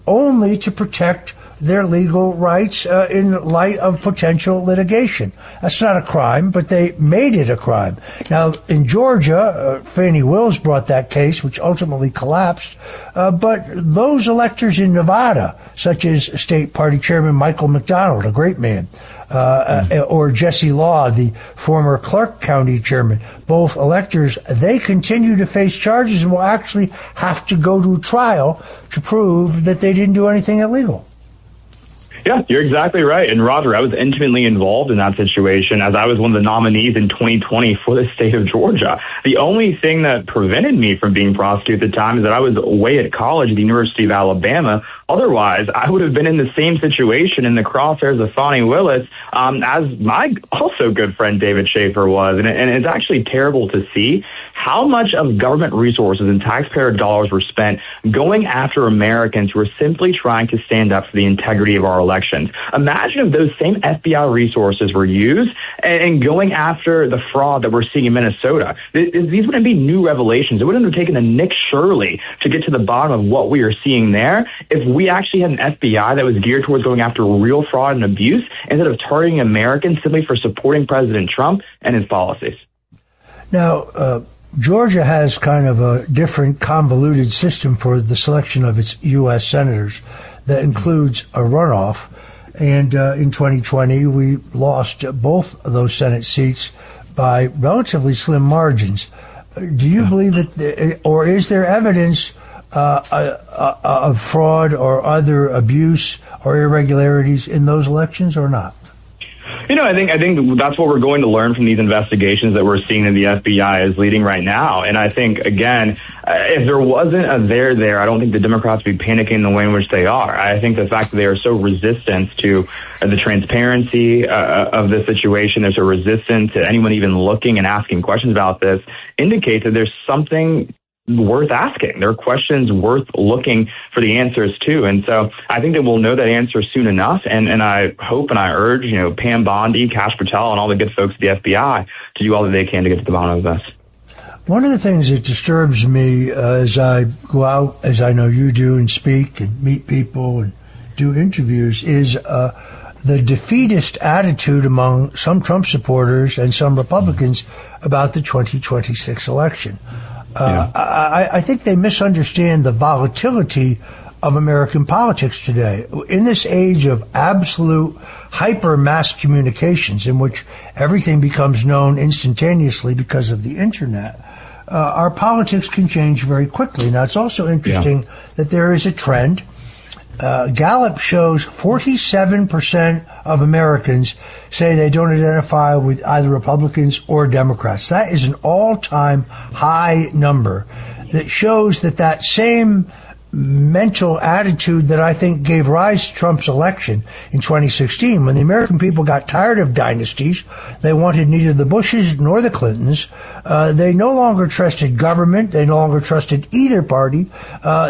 only to protect their legal rights in light of potential litigation. That's not a crime, but they made it a crime. Now, in Georgia, Fannie Wills brought that case, which ultimately collapsed. But those electors in Nevada, such as State Party Chairman Michael McDonald, a great man, or Jesse Law, the former Clark County chairman, both electors, they continue to face charges and will actually have to go to trial to prove that they didn't do anything illegal. Yeah, you're exactly right. And Roger, I was intimately involved in that situation as I was one of the nominees in 2020 for the state of Georgia. The only thing that prevented me from being prosecuted at the time is that I was away at college at the University of Alabama Otherwise, I would have been in the same situation in the crosshairs of Fani Willis as my also good friend David Schaefer was. And it's actually terrible to see how much of government resources and taxpayer dollars were spent going after Americans who are simply trying to stand up for the integrity of our elections. Imagine if those same FBI resources were used and going after the fraud that we're seeing in Minnesota. These wouldn't be new revelations. It wouldn't have taken a Nick Shirley to get to the bottom of what we are seeing there if we actually had an FBI that was geared towards going after real fraud and abuse instead of targeting Americans simply for supporting President Trump and his policies. Now, Georgia has kind of a different convoluted system for the selection of its U.S. senators that includes a runoff. And in 2020, we lost both of those Senate seats by relatively slim margins. Do you believe that, or is there evidence of fraud or other abuse or irregularities in those elections or not? I think that's what we're going to learn from these investigations that we're seeing in the FBI is leading right now. And I think, again, if there wasn't a there, I don't think the Democrats would be panicking the way in which they are. I think the fact that they are so resistant to the transparency of the situation, they're so resistant to anyone even looking and asking questions about this, indicates that there's something worth asking. There are questions worth looking for the answers to. And so I think that we'll know that answer soon enough. And I hope and I urge, Pam Bondi, Kash Patel, and all the good folks at the FBI to do all that they can to get to the bottom of this. One of the things that disturbs me as I go out, as I know you do, and speak and meet people and do interviews is the defeatist attitude among some Trump supporters and some Republicans about the 2026 election. I think they misunderstand the volatility of American politics today. In this age of absolute hyper mass communications in which everything becomes known instantaneously because of the internet, our politics can change very quickly. Now, it's also interesting that there is a trend. Gallup shows 47% of Americans say they don't identify with either Republicans or Democrats. That is an all-time high number that shows that same mental attitude that I think gave rise to Trump's election in 2016. When the American people got tired of dynasties, they wanted neither the Bushes nor the Clintons. They no longer trusted government. They no longer trusted either party.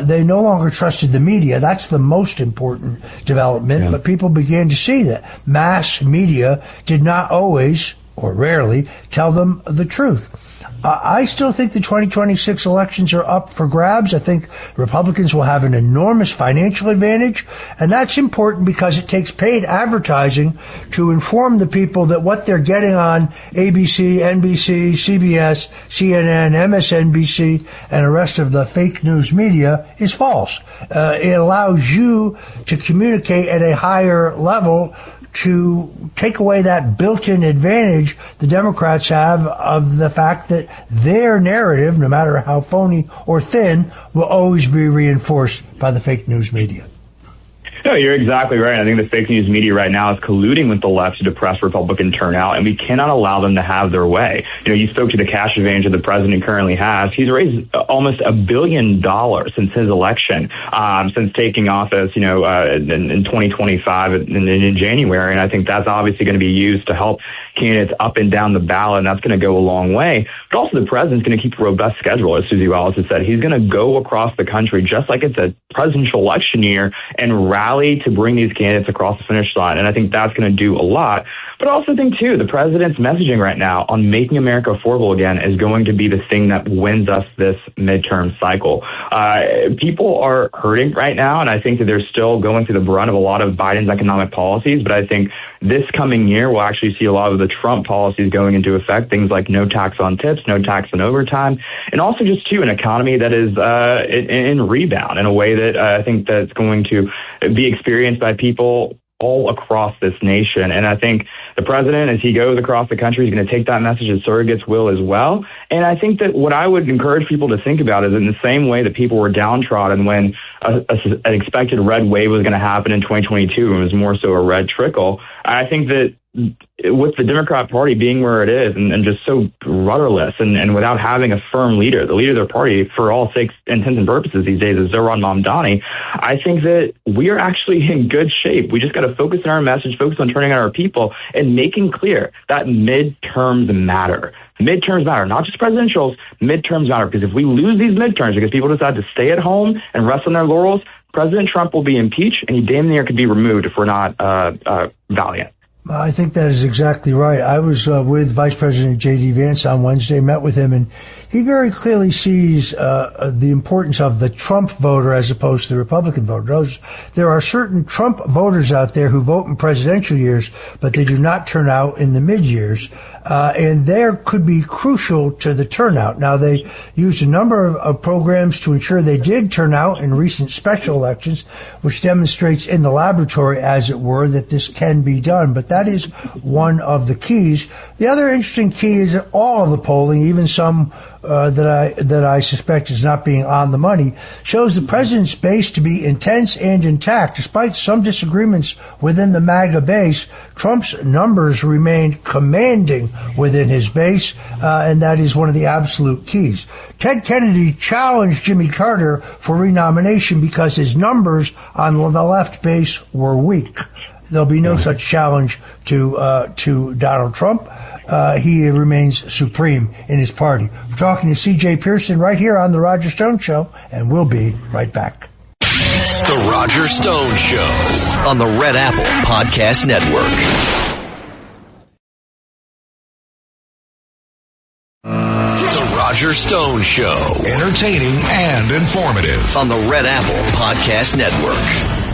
They no longer trusted the media. That's the most important development. Yeah. But people began to see that mass media did not always, or rarely, tell them the truth. I still think the 2026 elections are up for grabs. I think Republicans will have an enormous financial advantage, and that's important because it takes paid advertising to inform the people that what they're getting on ABC, NBC, CBS, CNN, MSNBC, and the rest of the fake news media is false. It allows you to communicate at a higher level to take away that built-in advantage the Democrats have of the fact that their narrative, no matter how phony or thin, will always be reinforced by the fake news media. No, you're exactly right. I think the fake news media right now is colluding with the left to depress Republican turnout, and we cannot allow them to have their way. You spoke to the cash advantage that the president currently has. He's raised almost $1 billion since his election, since taking office, in 2025 in January. And I think that's obviously going to be used to help candidates up and down the ballot, and that's going to go a long way. But also the president's going to keep a robust schedule, as Susie Walz has said. He's going to go across the country just like it's a presidential election year and rally to bring these candidates across the finish line. And I think that's going to do a lot. But I also think, too, the president's messaging right now on making America affordable again is going to be the thing that wins us this midterm cycle. People are hurting right now, and I think that they're still going through the brunt of a lot of Biden's economic policies. But I think this coming year, we'll actually see a lot of the Trump policies going into effect, things like no tax on tips, no tax on overtime, and also just, too, an economy that is in rebound in a way that I think that's going to be experienced by people all across this nation. And I think the president, as he goes across the country, is going to take that message as surrogates will as well. And I think that what I would encourage people to think about is in the same way that people were downtrodden when an expected red wave was going to happen in 2022 and it was more so a red trickle. I think that with the Democrat Party being where it is and just so rudderless and without having a firm leader, the leader of their party, for all intents and purposes these days, is Zohran Mamdani, I think that we are actually in good shape. We just got to focus on our message, focus on turning out our people, and making clear that midterms matter. Midterms matter, not just presidentials. Midterms matter, because if we lose these midterms because people decide to stay at home and rest on their laurels, President Trump will be impeached, and he damn near could be removed if we're not valiant. I think that is exactly right. I was with Vice President J.D. Vance on Wednesday, met with him, and he very clearly sees the importance of the Trump voter as opposed to the Republican voter. There are certain Trump voters out there who vote in presidential years, but they do not turn out in the mid-years. And there could be crucial to the turnout. Now, they used a number of programs to ensure they did turn out in recent special elections, which demonstrates in the laboratory, as it were, that this can be done. But that is one of the keys. The other interesting key is that all of the polling, even some that I suspect is not being on the money, shows the president's base to be intense and intact. Despite some disagreements within the MAGA base, Trump's numbers remain commanding within his base, and that is one of the absolute keys. Ted Kennedy challenged Jimmy Carter for renomination because his numbers on the left base were weak. There'll be no such challenge to Donald Trump. He remains supreme in his party. We're talking to C.J. Pearson right here on The Roger Stone Show, and we'll be right back. The Roger Stone Show on the Red Apple Podcast Network. The Roger Stone Show. Entertaining and informative on the Red Apple Podcast Network.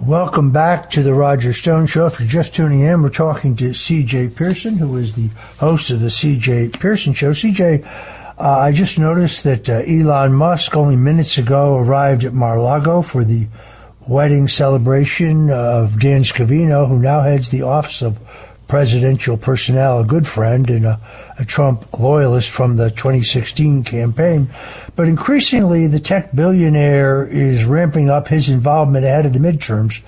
Welcome back to the Roger Stone Show. If you're just tuning in, we're talking to C.J. Pearson, who is the host of the C.J. Pearson Show. C.J., I just noticed that Elon Musk only minutes ago arrived at Mar-a-Lago for the wedding celebration of Dan Scavino, who now heads the Office of Presidential Personnel, a good friend and a Trump loyalist from the 2016 campaign. But increasingly, the tech billionaire is ramping up his involvement ahead of the midterms,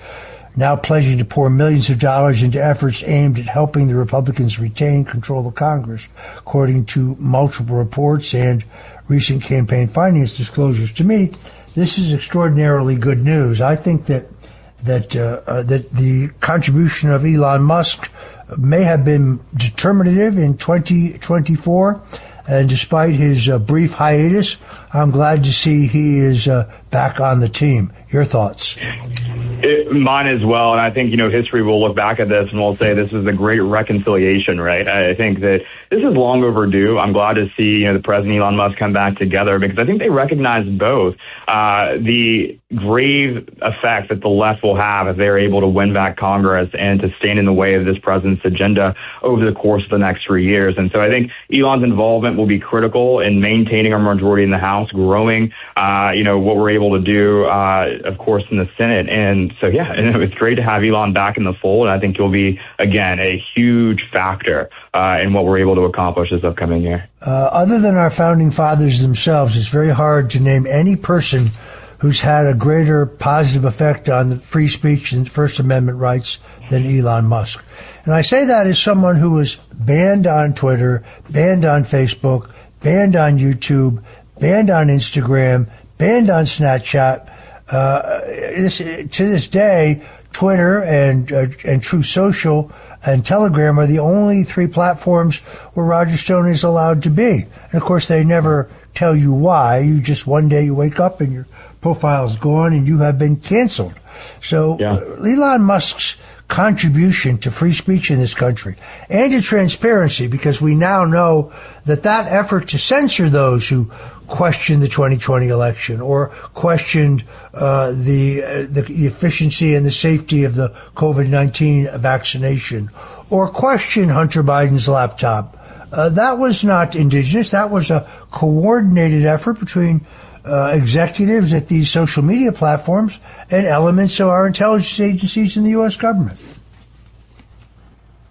now pledging to pour millions of dollars into efforts aimed at helping the Republicans retain control of Congress, according to multiple reports and recent campaign finance disclosures. To me, this is extraordinarily good news. I think that the contribution of Elon Musk may have been determinative in 2024, and despite his brief hiatus, I'm glad to see he is back on the team. Your thoughts? Mine as well, and I think, history will look back at this and will say this is a great reconciliation, right? I think that this is long overdue. I'm glad to see, the President Elon Musk come back together, because I think they recognize both the grave effect that the left will have if they're able to win back Congress and to stand in the way of this president's agenda over the course of the next 3 years. And so I think Elon's involvement will be critical in maintaining our majority in the House, growing, what we're able to do, of course, in the Senate. And so, yeah, it's great to have Elon back in the fold. And I think he'll be, again, a huge factor in what we're able to accomplish this upcoming year. Other than our founding fathers themselves, it's very hard to name any person who's had a greater positive effect on the free speech and First Amendment rights than Elon Musk. And I say that as someone who was banned on Twitter, banned on Facebook, banned on YouTube, banned on Instagram, banned on Snapchat. To this day, Twitter and Truth Social and Telegram are the only three platforms where Roger Stone is allowed to be. And of course, they never tell you why. You just one day you wake up and your profile's gone and you have been canceled. So Elon Musk's contribution to free speech in this country and to transparency, because we now know that effort to censor those who questioned the 2020 election or questioned the efficiency and the safety of the COVID-19 vaccination or questioned Hunter Biden's laptop, that was not indigenous. That was a coordinated effort between executives at these social media platforms and elements of our intelligence agencies in the U.S. government.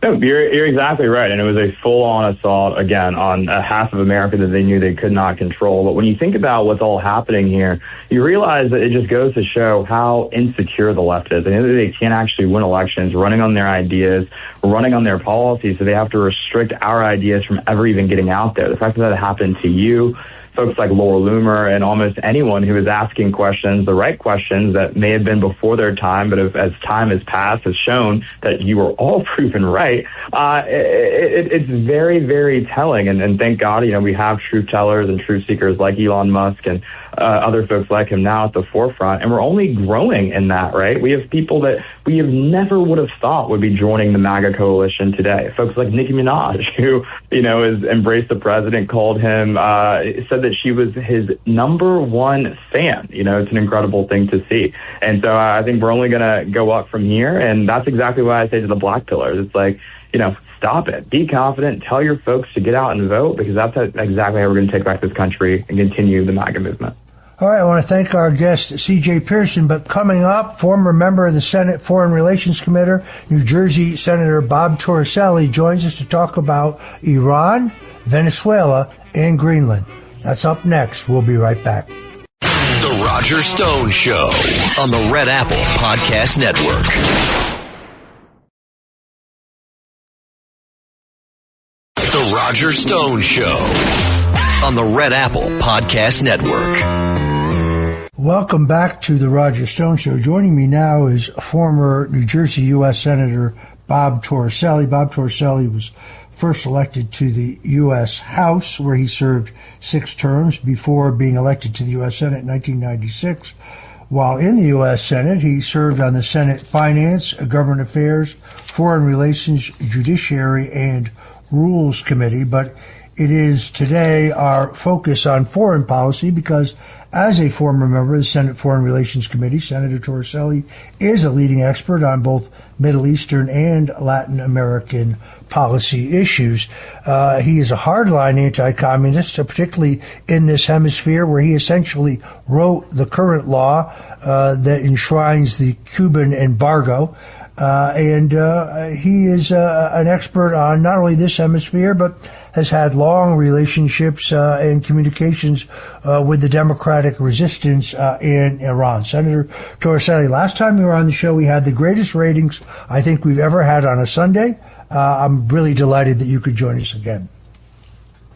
No, you're exactly right. And it was a full-on assault, again, on a half of America that they knew they could not control. But when you think about what's all happening here, you realize that it just goes to show how insecure the left is. And they can't actually win elections running on their ideas, running on their policies, so they have to restrict our ideas from ever even getting out there. The fact that it happened to you, folks like Laura Loomer, and almost anyone who is asking questions, the right questions that may have been before their time, but as time has passed, has shown that you were all proven right. It's very, very telling. And thank God, we have truth tellers and truth seekers like Elon Musk and other folks like him now at the forefront. And we're only growing in that, right? We have people that we have never would have thought would be joining the MAGA coalition today. Folks like Nicki Minaj, who, has embraced the president, called him, said that she was his number one fan. It's an incredible thing to see. And so I think we're only going to go up from here. And that's exactly why I say to the black pillars, it's like, stop it. Be confident. Tell your folks to get out and vote, because that's exactly how we're going to take back this country and continue the MAGA movement. All right, I want to thank our guest, C.J. Pearson, but coming up, former member of the Senate Foreign Relations Committee, New Jersey Senator Bob Torricelli joins us to talk about Iran, Venezuela, and Greenland. That's up next. We'll be right back. The Roger Stone Show on the Red Apple Podcast Network. The Roger Stone Show on the Red Apple Podcast Network. Welcome back to the Roger Stone Show. Joining me now is former New Jersey U.S. Senator Bob Torricelli. Bob Torricelli was first elected to the U.S. House, where he served 6 terms before being elected to the U.S. Senate in 1996. While in the U.S. Senate, he served on the Senate Finance, Government Affairs, Foreign Relations, Judiciary, and Rules Committee. But it is today our focus on foreign policy because as a former member of the Senate Foreign Relations Committee, Senator Torricelli is a leading expert on both Middle Eastern and Latin American policy issues. He is a hardline anti-communist, particularly in this hemisphere, where he essentially wrote the current law that enshrines the Cuban embargo. And he is an expert on not only this hemisphere, but has had long relationships and communications with the democratic resistance in Iran. Senator Torricelli, last time you were on the show, we had the greatest ratings I think we've ever had on a Sunday. I'm really delighted that you could join us again.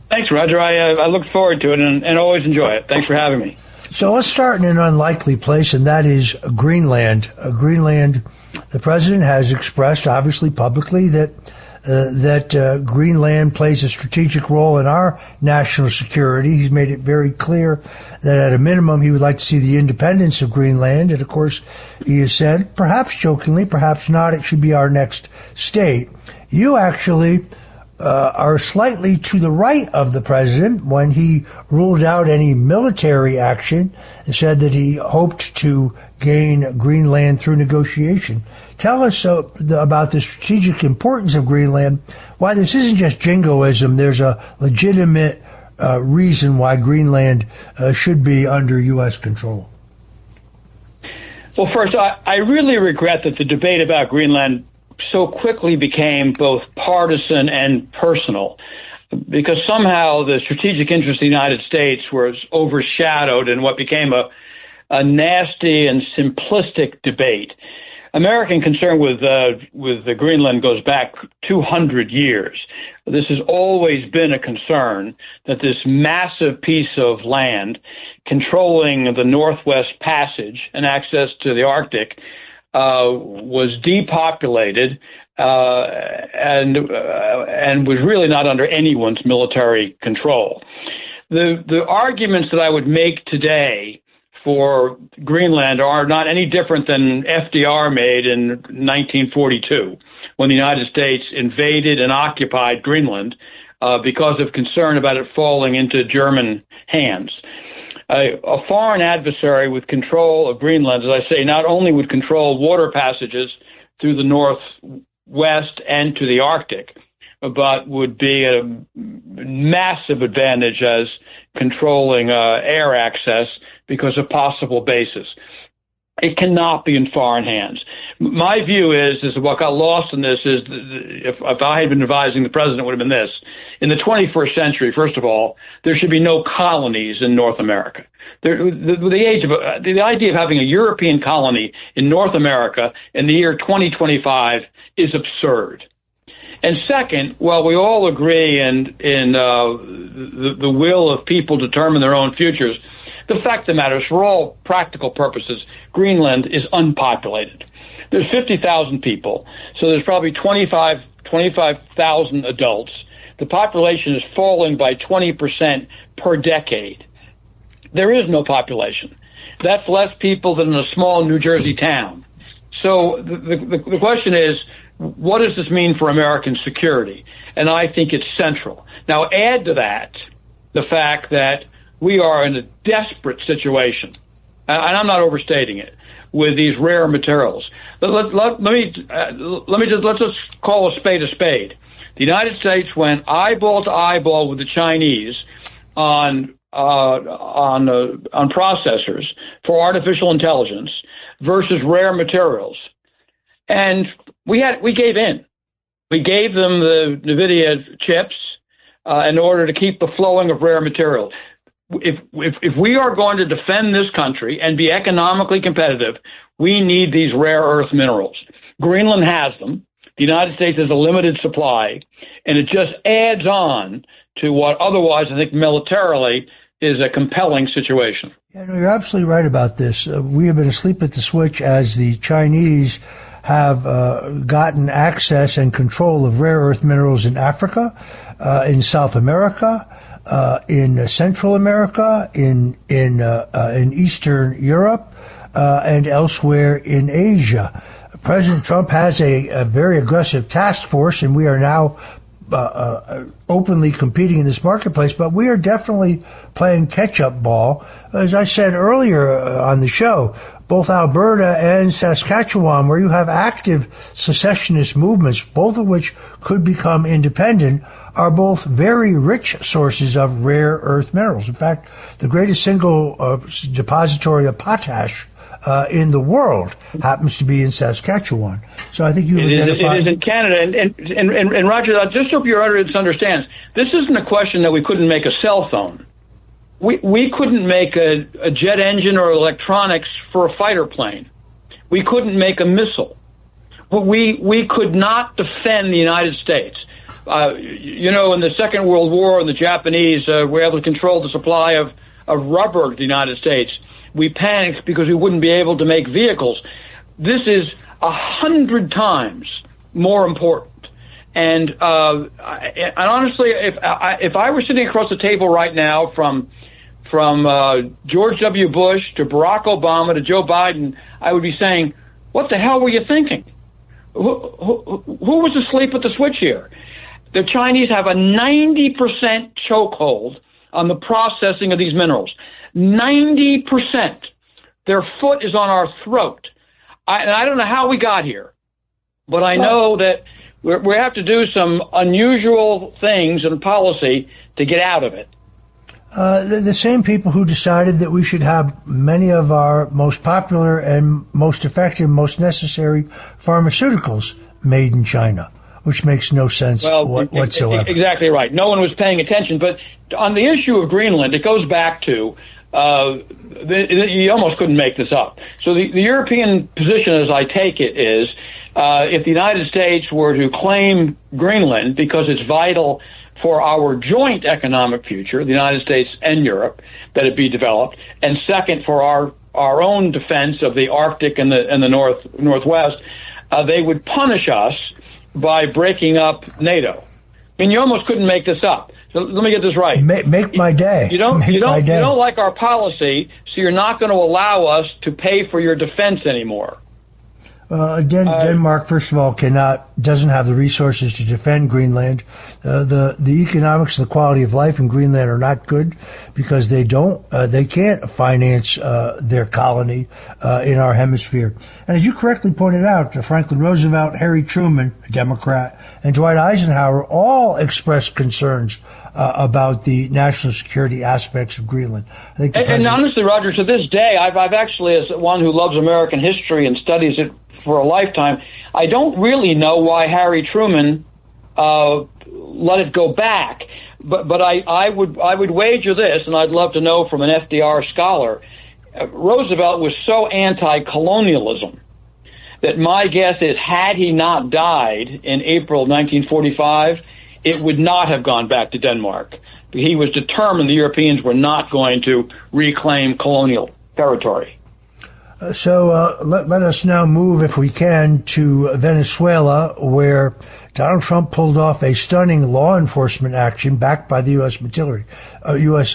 Thanks, Roger. I look forward to it and always enjoy it. Thanks for having me. So let's start in an unlikely place, and that is Greenland. Greenland, the president has expressed, obviously publicly, that Greenland plays a strategic role in our national security. He's made it very clear that at a minimum he would like to see the independence of Greenland. And of course, he has said, perhaps jokingly, perhaps not, it should be our next state. You actually are slightly to the right of the president when he ruled out any military action and said that he hoped to gain Greenland through negotiation. Tell us about the strategic importance of Greenland, why this isn't just jingoism. There's a legitimate reason why Greenland should be under U.S. control. Well, first, I really regret that the debate about Greenland so quickly became both partisan and personal, because somehow the strategic interest of the United States was overshadowed in what became a nasty and simplistic debate. American concern with the Greenland goes back 200 years. This has always been a concern that this massive piece of land controlling the Northwest Passage and access to the Arctic was depopulated and was really not under anyone's military control. The arguments that I would make today for Greenland are not any different than FDR made in 1942 when the United States invaded and occupied Greenland because of concern about it falling into German hands. A foreign adversary with control of Greenland, as I say, not only would control water passages through the Northwest and to the Arctic, but would be a massive advantage as controlling air access because of possible bases. It cannot be in foreign hands. My view is what got lost in this is, if I had been advising the president, it would have been this. In the 21st century, first of all, there should be no colonies in North America. The idea of having a European colony in North America in the year 2025 is absurd. And second, while we all agree in the will of people to determine their own futures, the fact of the matter is, for all practical purposes, Greenland is unpopulated. There's 50,000 people, so there's probably 25,000 adults. The population is falling by 20% per decade. There is no population. That's less people than in a small New Jersey town. So the question is, what does this mean for American security? And I think it's central. Now, add to that the fact that we are in a desperate situation, and I'm not overstating it, with these rare materials. Let's just call a spade a spade. The United States went eyeball to eyeball with the Chinese on processors for artificial intelligence versus rare materials, and we gave in. We gave them the NVIDIA chips in order to keep the flowing of rare material. If we are going to defend this country and be economically competitive, we need these rare earth minerals. Greenland has them. The United States has a limited supply, and it just adds on to what otherwise, I think, militarily is a compelling situation. Yeah, no, you're absolutely right about this. We have been asleep at the switch as the Chinese have gotten access and control of rare earth minerals in Africa, in South America, in Central America, in Eastern Europe, and elsewhere in Asia. President Trump has a very aggressive task force, and we are now openly competing in this marketplace, but we are definitely playing catch-up ball. As I said earlier on the show, both Alberta and Saskatchewan, where you have active secessionist movements, both of which could become independent, are both very rich sources of rare earth minerals. In fact, the greatest single depository of potash in the world happens to be in Saskatchewan. So I think you identified... It is in Canada. And Roger, just so your audience understands, this isn't a question that we couldn't make a cell phone. We couldn't make a jet engine or electronics for a fighter plane. We couldn't make a missile. We could not defend the United States. In the Second World War, the Japanese were able to control the supply of rubber to the United States. We panicked because we wouldn't be able to make vehicles. This is 100 times more important. And honestly, if I were sitting across the table right now from George W. Bush to Barack Obama to Joe Biden, I would be saying, what the hell were you thinking? Who was asleep at the switch here? The Chinese have a 90% chokehold on the processing of these minerals. 90%. Their foot is on our throat. I don't know how we got here, but I know that we have to do some unusual things in policy to get out of it. The same people who decided that we should have many of our most popular and most effective, most necessary pharmaceuticals made in China, which makes no sense whatsoever. Exactly right. No one was paying attention. But on the issue of Greenland, it goes back to you almost couldn't make this up. So the European position, as I take it, is if the United States were to claim Greenland because it's vital for our joint economic future, the United States and Europe, that it be developed, and second, for our own defense of the Arctic and the Northwest, they would punish us by breaking up NATO. I mean, you almost couldn't make this up. So let me get this right. Make my day. You don't like our policy, so you're not going to allow us to pay for your defense anymore. Denmark, first of all, doesn't have the resources to defend Greenland. The economics, the quality of life in Greenland are not good because they can't finance their colony in our hemisphere. And as you correctly pointed out, Franklin Roosevelt, Harry Truman, a Democrat, and Dwight Eisenhower all expressed concerns about the national security aspects of Greenland. I think and honestly, Roger, to this day, I've actually, as one who loves American history and studies it for a lifetime, I don't really know why Harry Truman let it go back. But I would wager this, and I'd love to know from an FDR scholar. Roosevelt was so anti-colonialism that my guess is, had he not died in April 1945, it would not have gone back to Denmark. He was determined the Europeans were not going to reclaim colonial territory. So let us now move, if we can, to Venezuela, where Donald Trump pulled off a stunning law enforcement action backed by the U.S.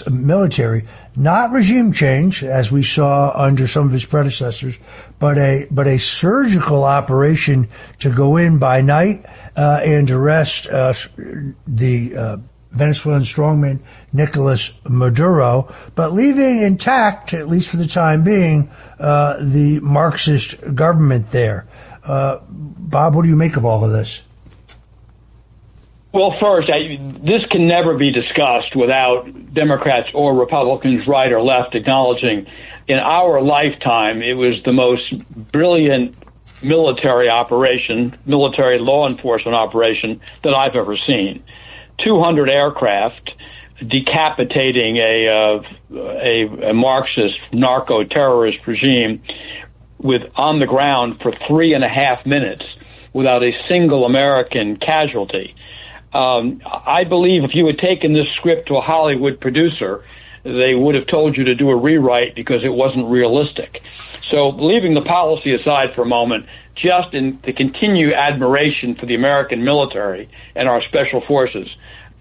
military, not regime change, as we saw under some of his predecessors, but a surgical operation to go in by night and arrest the Venezuelan strongman Nicolas Maduro, but leaving intact, at least for the time being, the Marxist government there. Bob, what do you make of all of this? Well, first, this can never be discussed without Democrats or Republicans, right or left, acknowledging in our lifetime it was the most brilliant military law enforcement operation that I've ever seen. 200 aircraft decapitating a Marxist narco-terrorist regime on the ground for 3.5 minutes without a single American casualty. I believe if you had taken this script to a Hollywood producer, they would have told you to do a rewrite because it wasn't realistic. So leaving the policy aside for a moment, just in the continued admiration for the American military and our special forces,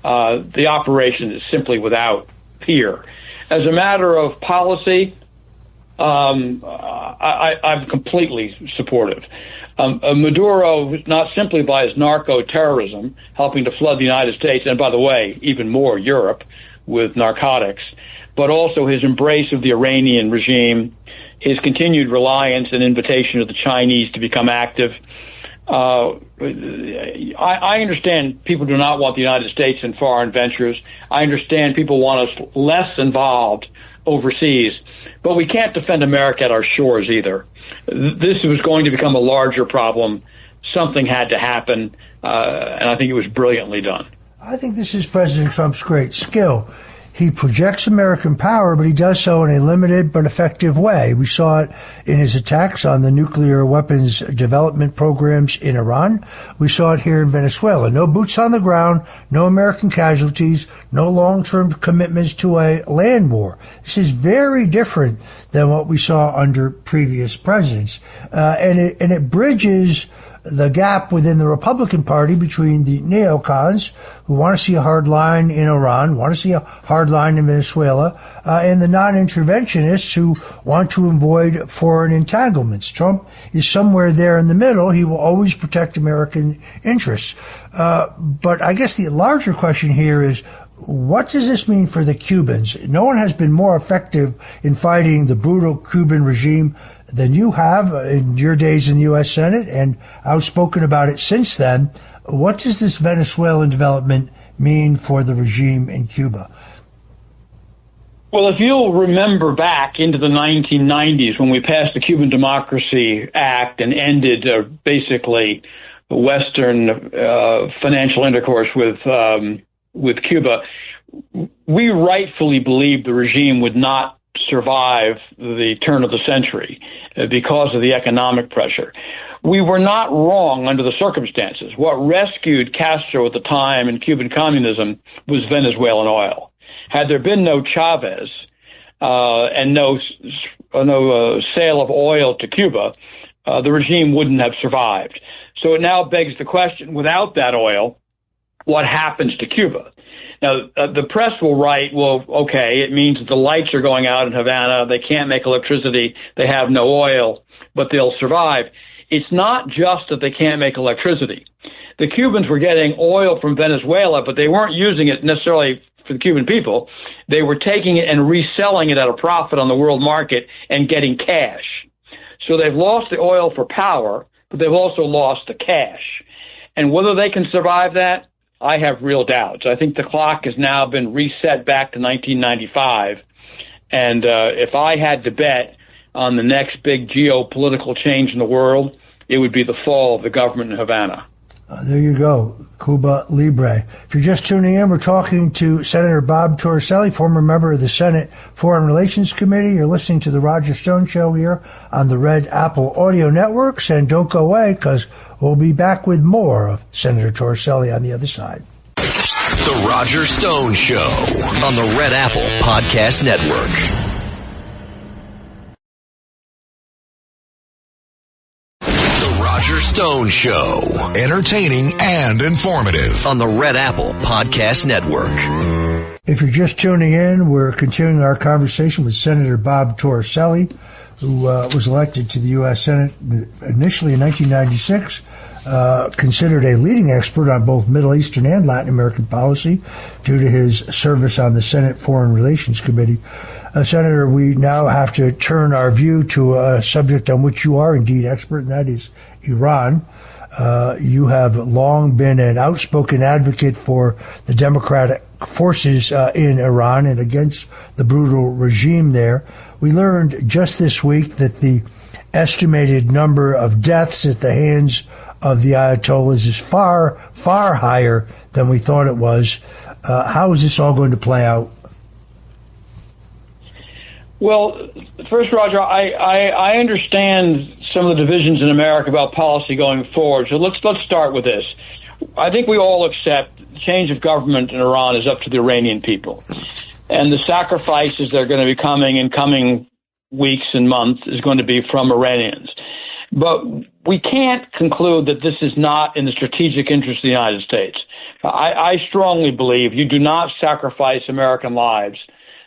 the operation is simply without peer. As a matter of policy, I'm completely supportive. Maduro, not simply by his narco-terrorism, helping to flood the United States, and by the way, even more Europe with narcotics, but also his embrace of the Iranian regime, his continued reliance and invitation of the Chinese to become active. I understand people do not want the United States in foreign ventures. I understand people want us less involved overseas, but we can't defend America at our shores either. This was going to become a larger problem. Something had to happen, and I think it was brilliantly done. I think this is President Trump's great skill. He projects American power, but he does so in a limited but effective way. We saw it in his attacks on the nuclear weapons development programs in Iran. We saw it here in Venezuela. No boots on the ground, no American casualties, no long-term commitments to a land war. This is very different than what we saw under previous presidents. And it bridges the gap within the Republican Party between the neocons, who want to see a hard line in Iran, want to see a hard line in Venezuela, and the non-interventionists who want to avoid foreign entanglements. Trump is somewhere there in the middle. He will always protect American interests. But I guess the larger question here is, what does this mean for the Cubans? No one has been more effective in fighting the brutal Cuban regime than you have in your days in the U.S. Senate, and outspoken about it since then. What does this Venezuelan development mean for the regime in Cuba? Well, if you'll remember back into the 1990s when we passed the Cuban Democracy Act and ended basically Western financial intercourse with Cuba, we rightfully believed the regime would not survive the turn of the century because of the economic pressure. We were not wrong under the circumstances. What rescued Castro at the time in Cuban communism was Venezuelan oil. Had there been no Chavez and no sale of oil to Cuba, the regime wouldn't have survived. So it now begs the question, without that oil, what happens to Cuba? Now, the press will write, well, okay, it means that the lights are going out in Havana, they can't make electricity, they have no oil, but they'll survive. it's not just that they can't make electricity. The Cubans were getting oil from Venezuela, but they weren't using it necessarily for the Cuban people. They were taking it and reselling it at a profit on the world market and getting cash. So they've lost the oil for power, but they've also lost the cash. And whether they can survive that, I have real doubts. I think the clock has now been reset back to 1995. And if I had to bet on the next big geopolitical change in the world, it would be the fall of the government in Havana. There you go, Cuba Libre. If you're just tuning in, we're talking to Senator Bob Torricelli, former member of the Senate Foreign Relations Committee. You're listening to The Roger Stone Show here on the Red Apple Audio Networks. And don't go away, because we'll be back with more of Senator Torricelli on the other side. The Roger Stone Show on the Red Apple Podcast Network. Roger Stone Show. Entertaining and informative on the Red Apple Podcast Network. If you're just tuning in, we're continuing our conversation with Senator Bob Torricelli, who was elected to the U.S. Senate initially in 1996, considered a leading expert on both Middle Eastern and Latin American policy due to his service on the Senate Foreign Relations Committee. Senator, we now have to turn our view to a subject on which you are indeed expert, and that is Iran. You have long been an outspoken advocate for the democratic forces in Iran and against the brutal regime there. We learned just this week that the estimated number of deaths at the hands of the Ayatollahs is far, far higher than we thought it was. How is this all going to play out? Well, first, Roger, I understand some of the divisions in America about policy going forward. So let's start with this. I think we all accept the change of government in Iran is up to the Iranian people. And the sacrifices that are going to be coming in coming weeks and months is going to be from Iranians. But we can't conclude that this is not in the strategic interest of the United States. I strongly believe you do not sacrifice American lives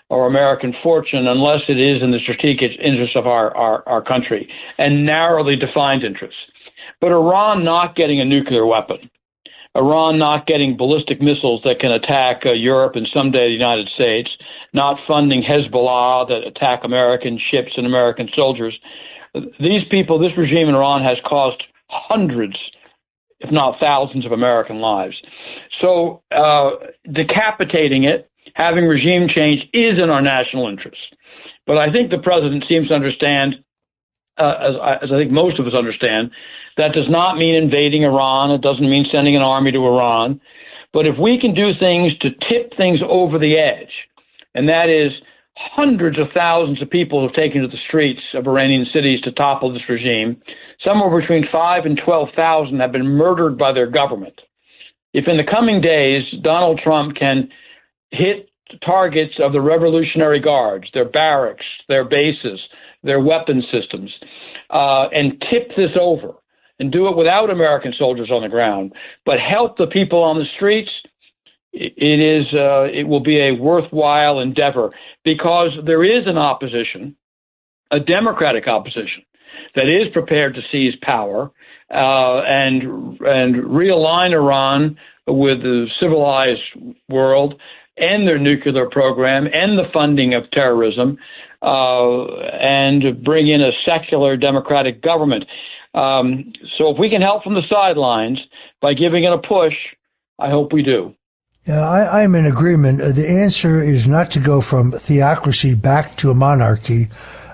or American fortune unless it is in the strategic interest of our country and narrowly defined interests. But Iran not getting a nuclear weapon, Iran not getting ballistic missiles that can attack Europe and someday the United States, not funding Hezbollah that attack American ships and American soldiers, these people, this regime in Iran has cost hundreds, if not thousands, of American lives. So decapitating it, having regime change is in our national interest. But I think the president seems to understand, as I think most of us understand, that does not mean invading Iran. It doesn't mean sending an army to Iran. But if we can do things to tip things over the edge, and that is hundreds of thousands of people have taken to the streets of Iranian cities to topple this regime, somewhere between 5,000 and 12,000 have been murdered by their government. If in the coming days Donald Trump can hit targets of the Revolutionary Guards, their barracks, their bases, their weapon systems, and tip this over and do it without American soldiers on the ground, but help the people on the streets, it will be a worthwhile endeavor because there is an opposition, a democratic opposition, that is prepared to seize power and realign Iran with the civilized world and their nuclear program and the funding of terrorism, and bring in a secular democratic government. So if we can help from the sidelines by giving it a push, I hope we do. Yeah, I'm in agreement. The answer is not to go from theocracy back to a monarchy.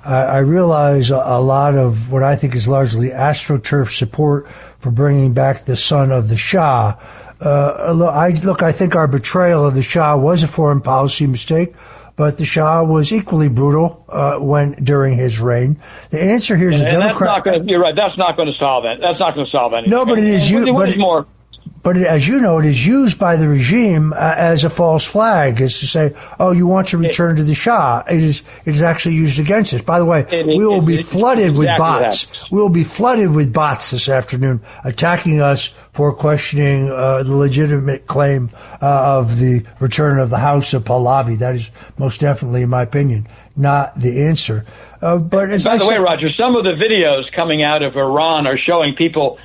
I realize a lot of what I think is largely AstroTurf support for bringing back the son of the Shah. I think our betrayal of the Shah was a foreign policy mistake, but the Shah was equally brutal during his reign. The answer here is a Democrat. You're right. That's not going to solve it. That's not going to solve anything. No, but it is. But as you know, it is used by the regime as a false flag, is to say, oh, you want to return to the Shah. It is actually used against us. By the way, we will be flooded with bots. We will be flooded with bots this afternoon attacking us for questioning the legitimate claim of the return of the House of Pahlavi. That is most definitely, in my opinion, not the answer. But as by the way, Roger, some of the videos coming out of Iran are showing people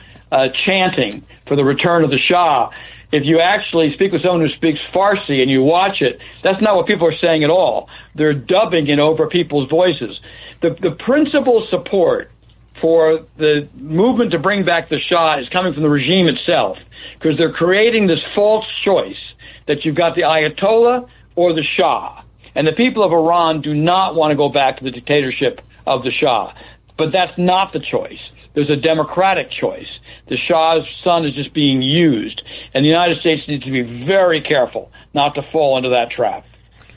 chanting for the return of the Shah. If you actually speak with someone who speaks Farsi and you watch it, that's not what people are saying at all. They're dubbing it over people's voices. The principal support for the movement to bring back the Shah is coming from the regime itself, because they're creating this false choice that you've got the Ayatollah or the Shah. And the people of Iran do not want to go back to the dictatorship of the Shah. But that's not the choice. There's a democratic choice. The Shah's son is just being used. And the United States needs to be very careful not to fall into that trap.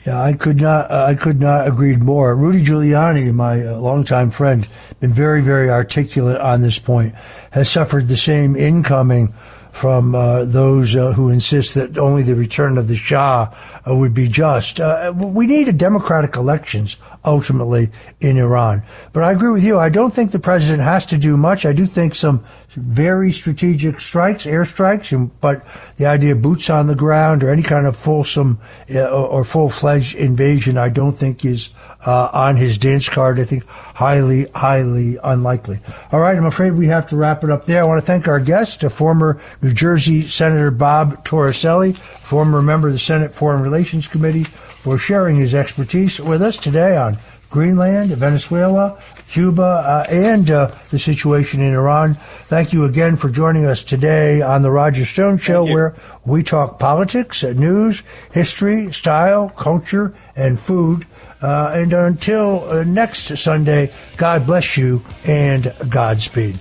Yeah, I could not agree more. Rudy Giuliani, my longtime friend, been very, very articulate on this point, has suffered the same incoming from those who insist that only the return of the Shah would be just. We need a democratic elections ultimately in Iran. But I agree with you. I don't think the president has to do much. I do think some very strategic strikes, airstrikes, but the idea of boots on the ground or any kind of fulsome or full-fledged invasion, I don't think is on his dance card. I think highly, highly unlikely. All right, I'm afraid we have to wrap it up there. I want to thank our guest, former New Jersey Senator Bob Torricelli, former member of the Senate Foreign Relations Committee, for sharing his expertise with us today on Greenland, Venezuela, Cuba, and the situation in Iran. Thank you again for joining us today on the Roger Stone Show, where we talk politics, news, history, style, culture, and food. And until next Sunday, God bless you and Godspeed.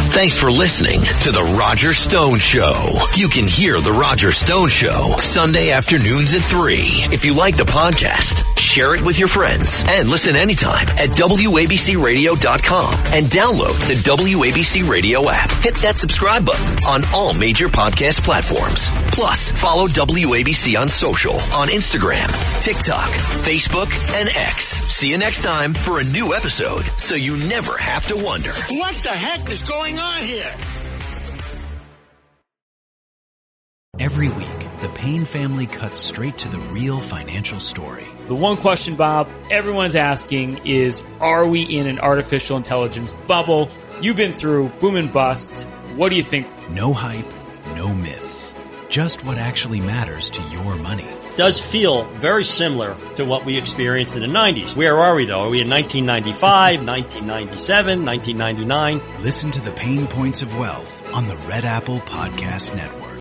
Thanks for listening to The Roger Stone Show. You can hear The Roger Stone Show Sunday afternoons at 3. If you like the podcast, share it with your friends and listen anytime at WABCRadio.com and download the WABC Radio app. Hit that subscribe button on all major podcast platforms. Plus, follow WABC on social on Instagram, TikTok, Facebook, and X. See you next time for a new episode so you never have to wonder, what the heck is going on here? Every week, the Payne family cuts straight to the real financial story. The one question, Bob, everyone's asking is, are we in an artificial intelligence bubble? You've been through boom and bust. What do you think? No hype, no myths. Just what actually matters to your money. Does feel very similar to what we experienced in the 90s. Where are we, though? Are we in 1995, 1997, 1999? Listen to the Pain Points of Wealth on the Red Apple Podcast Network.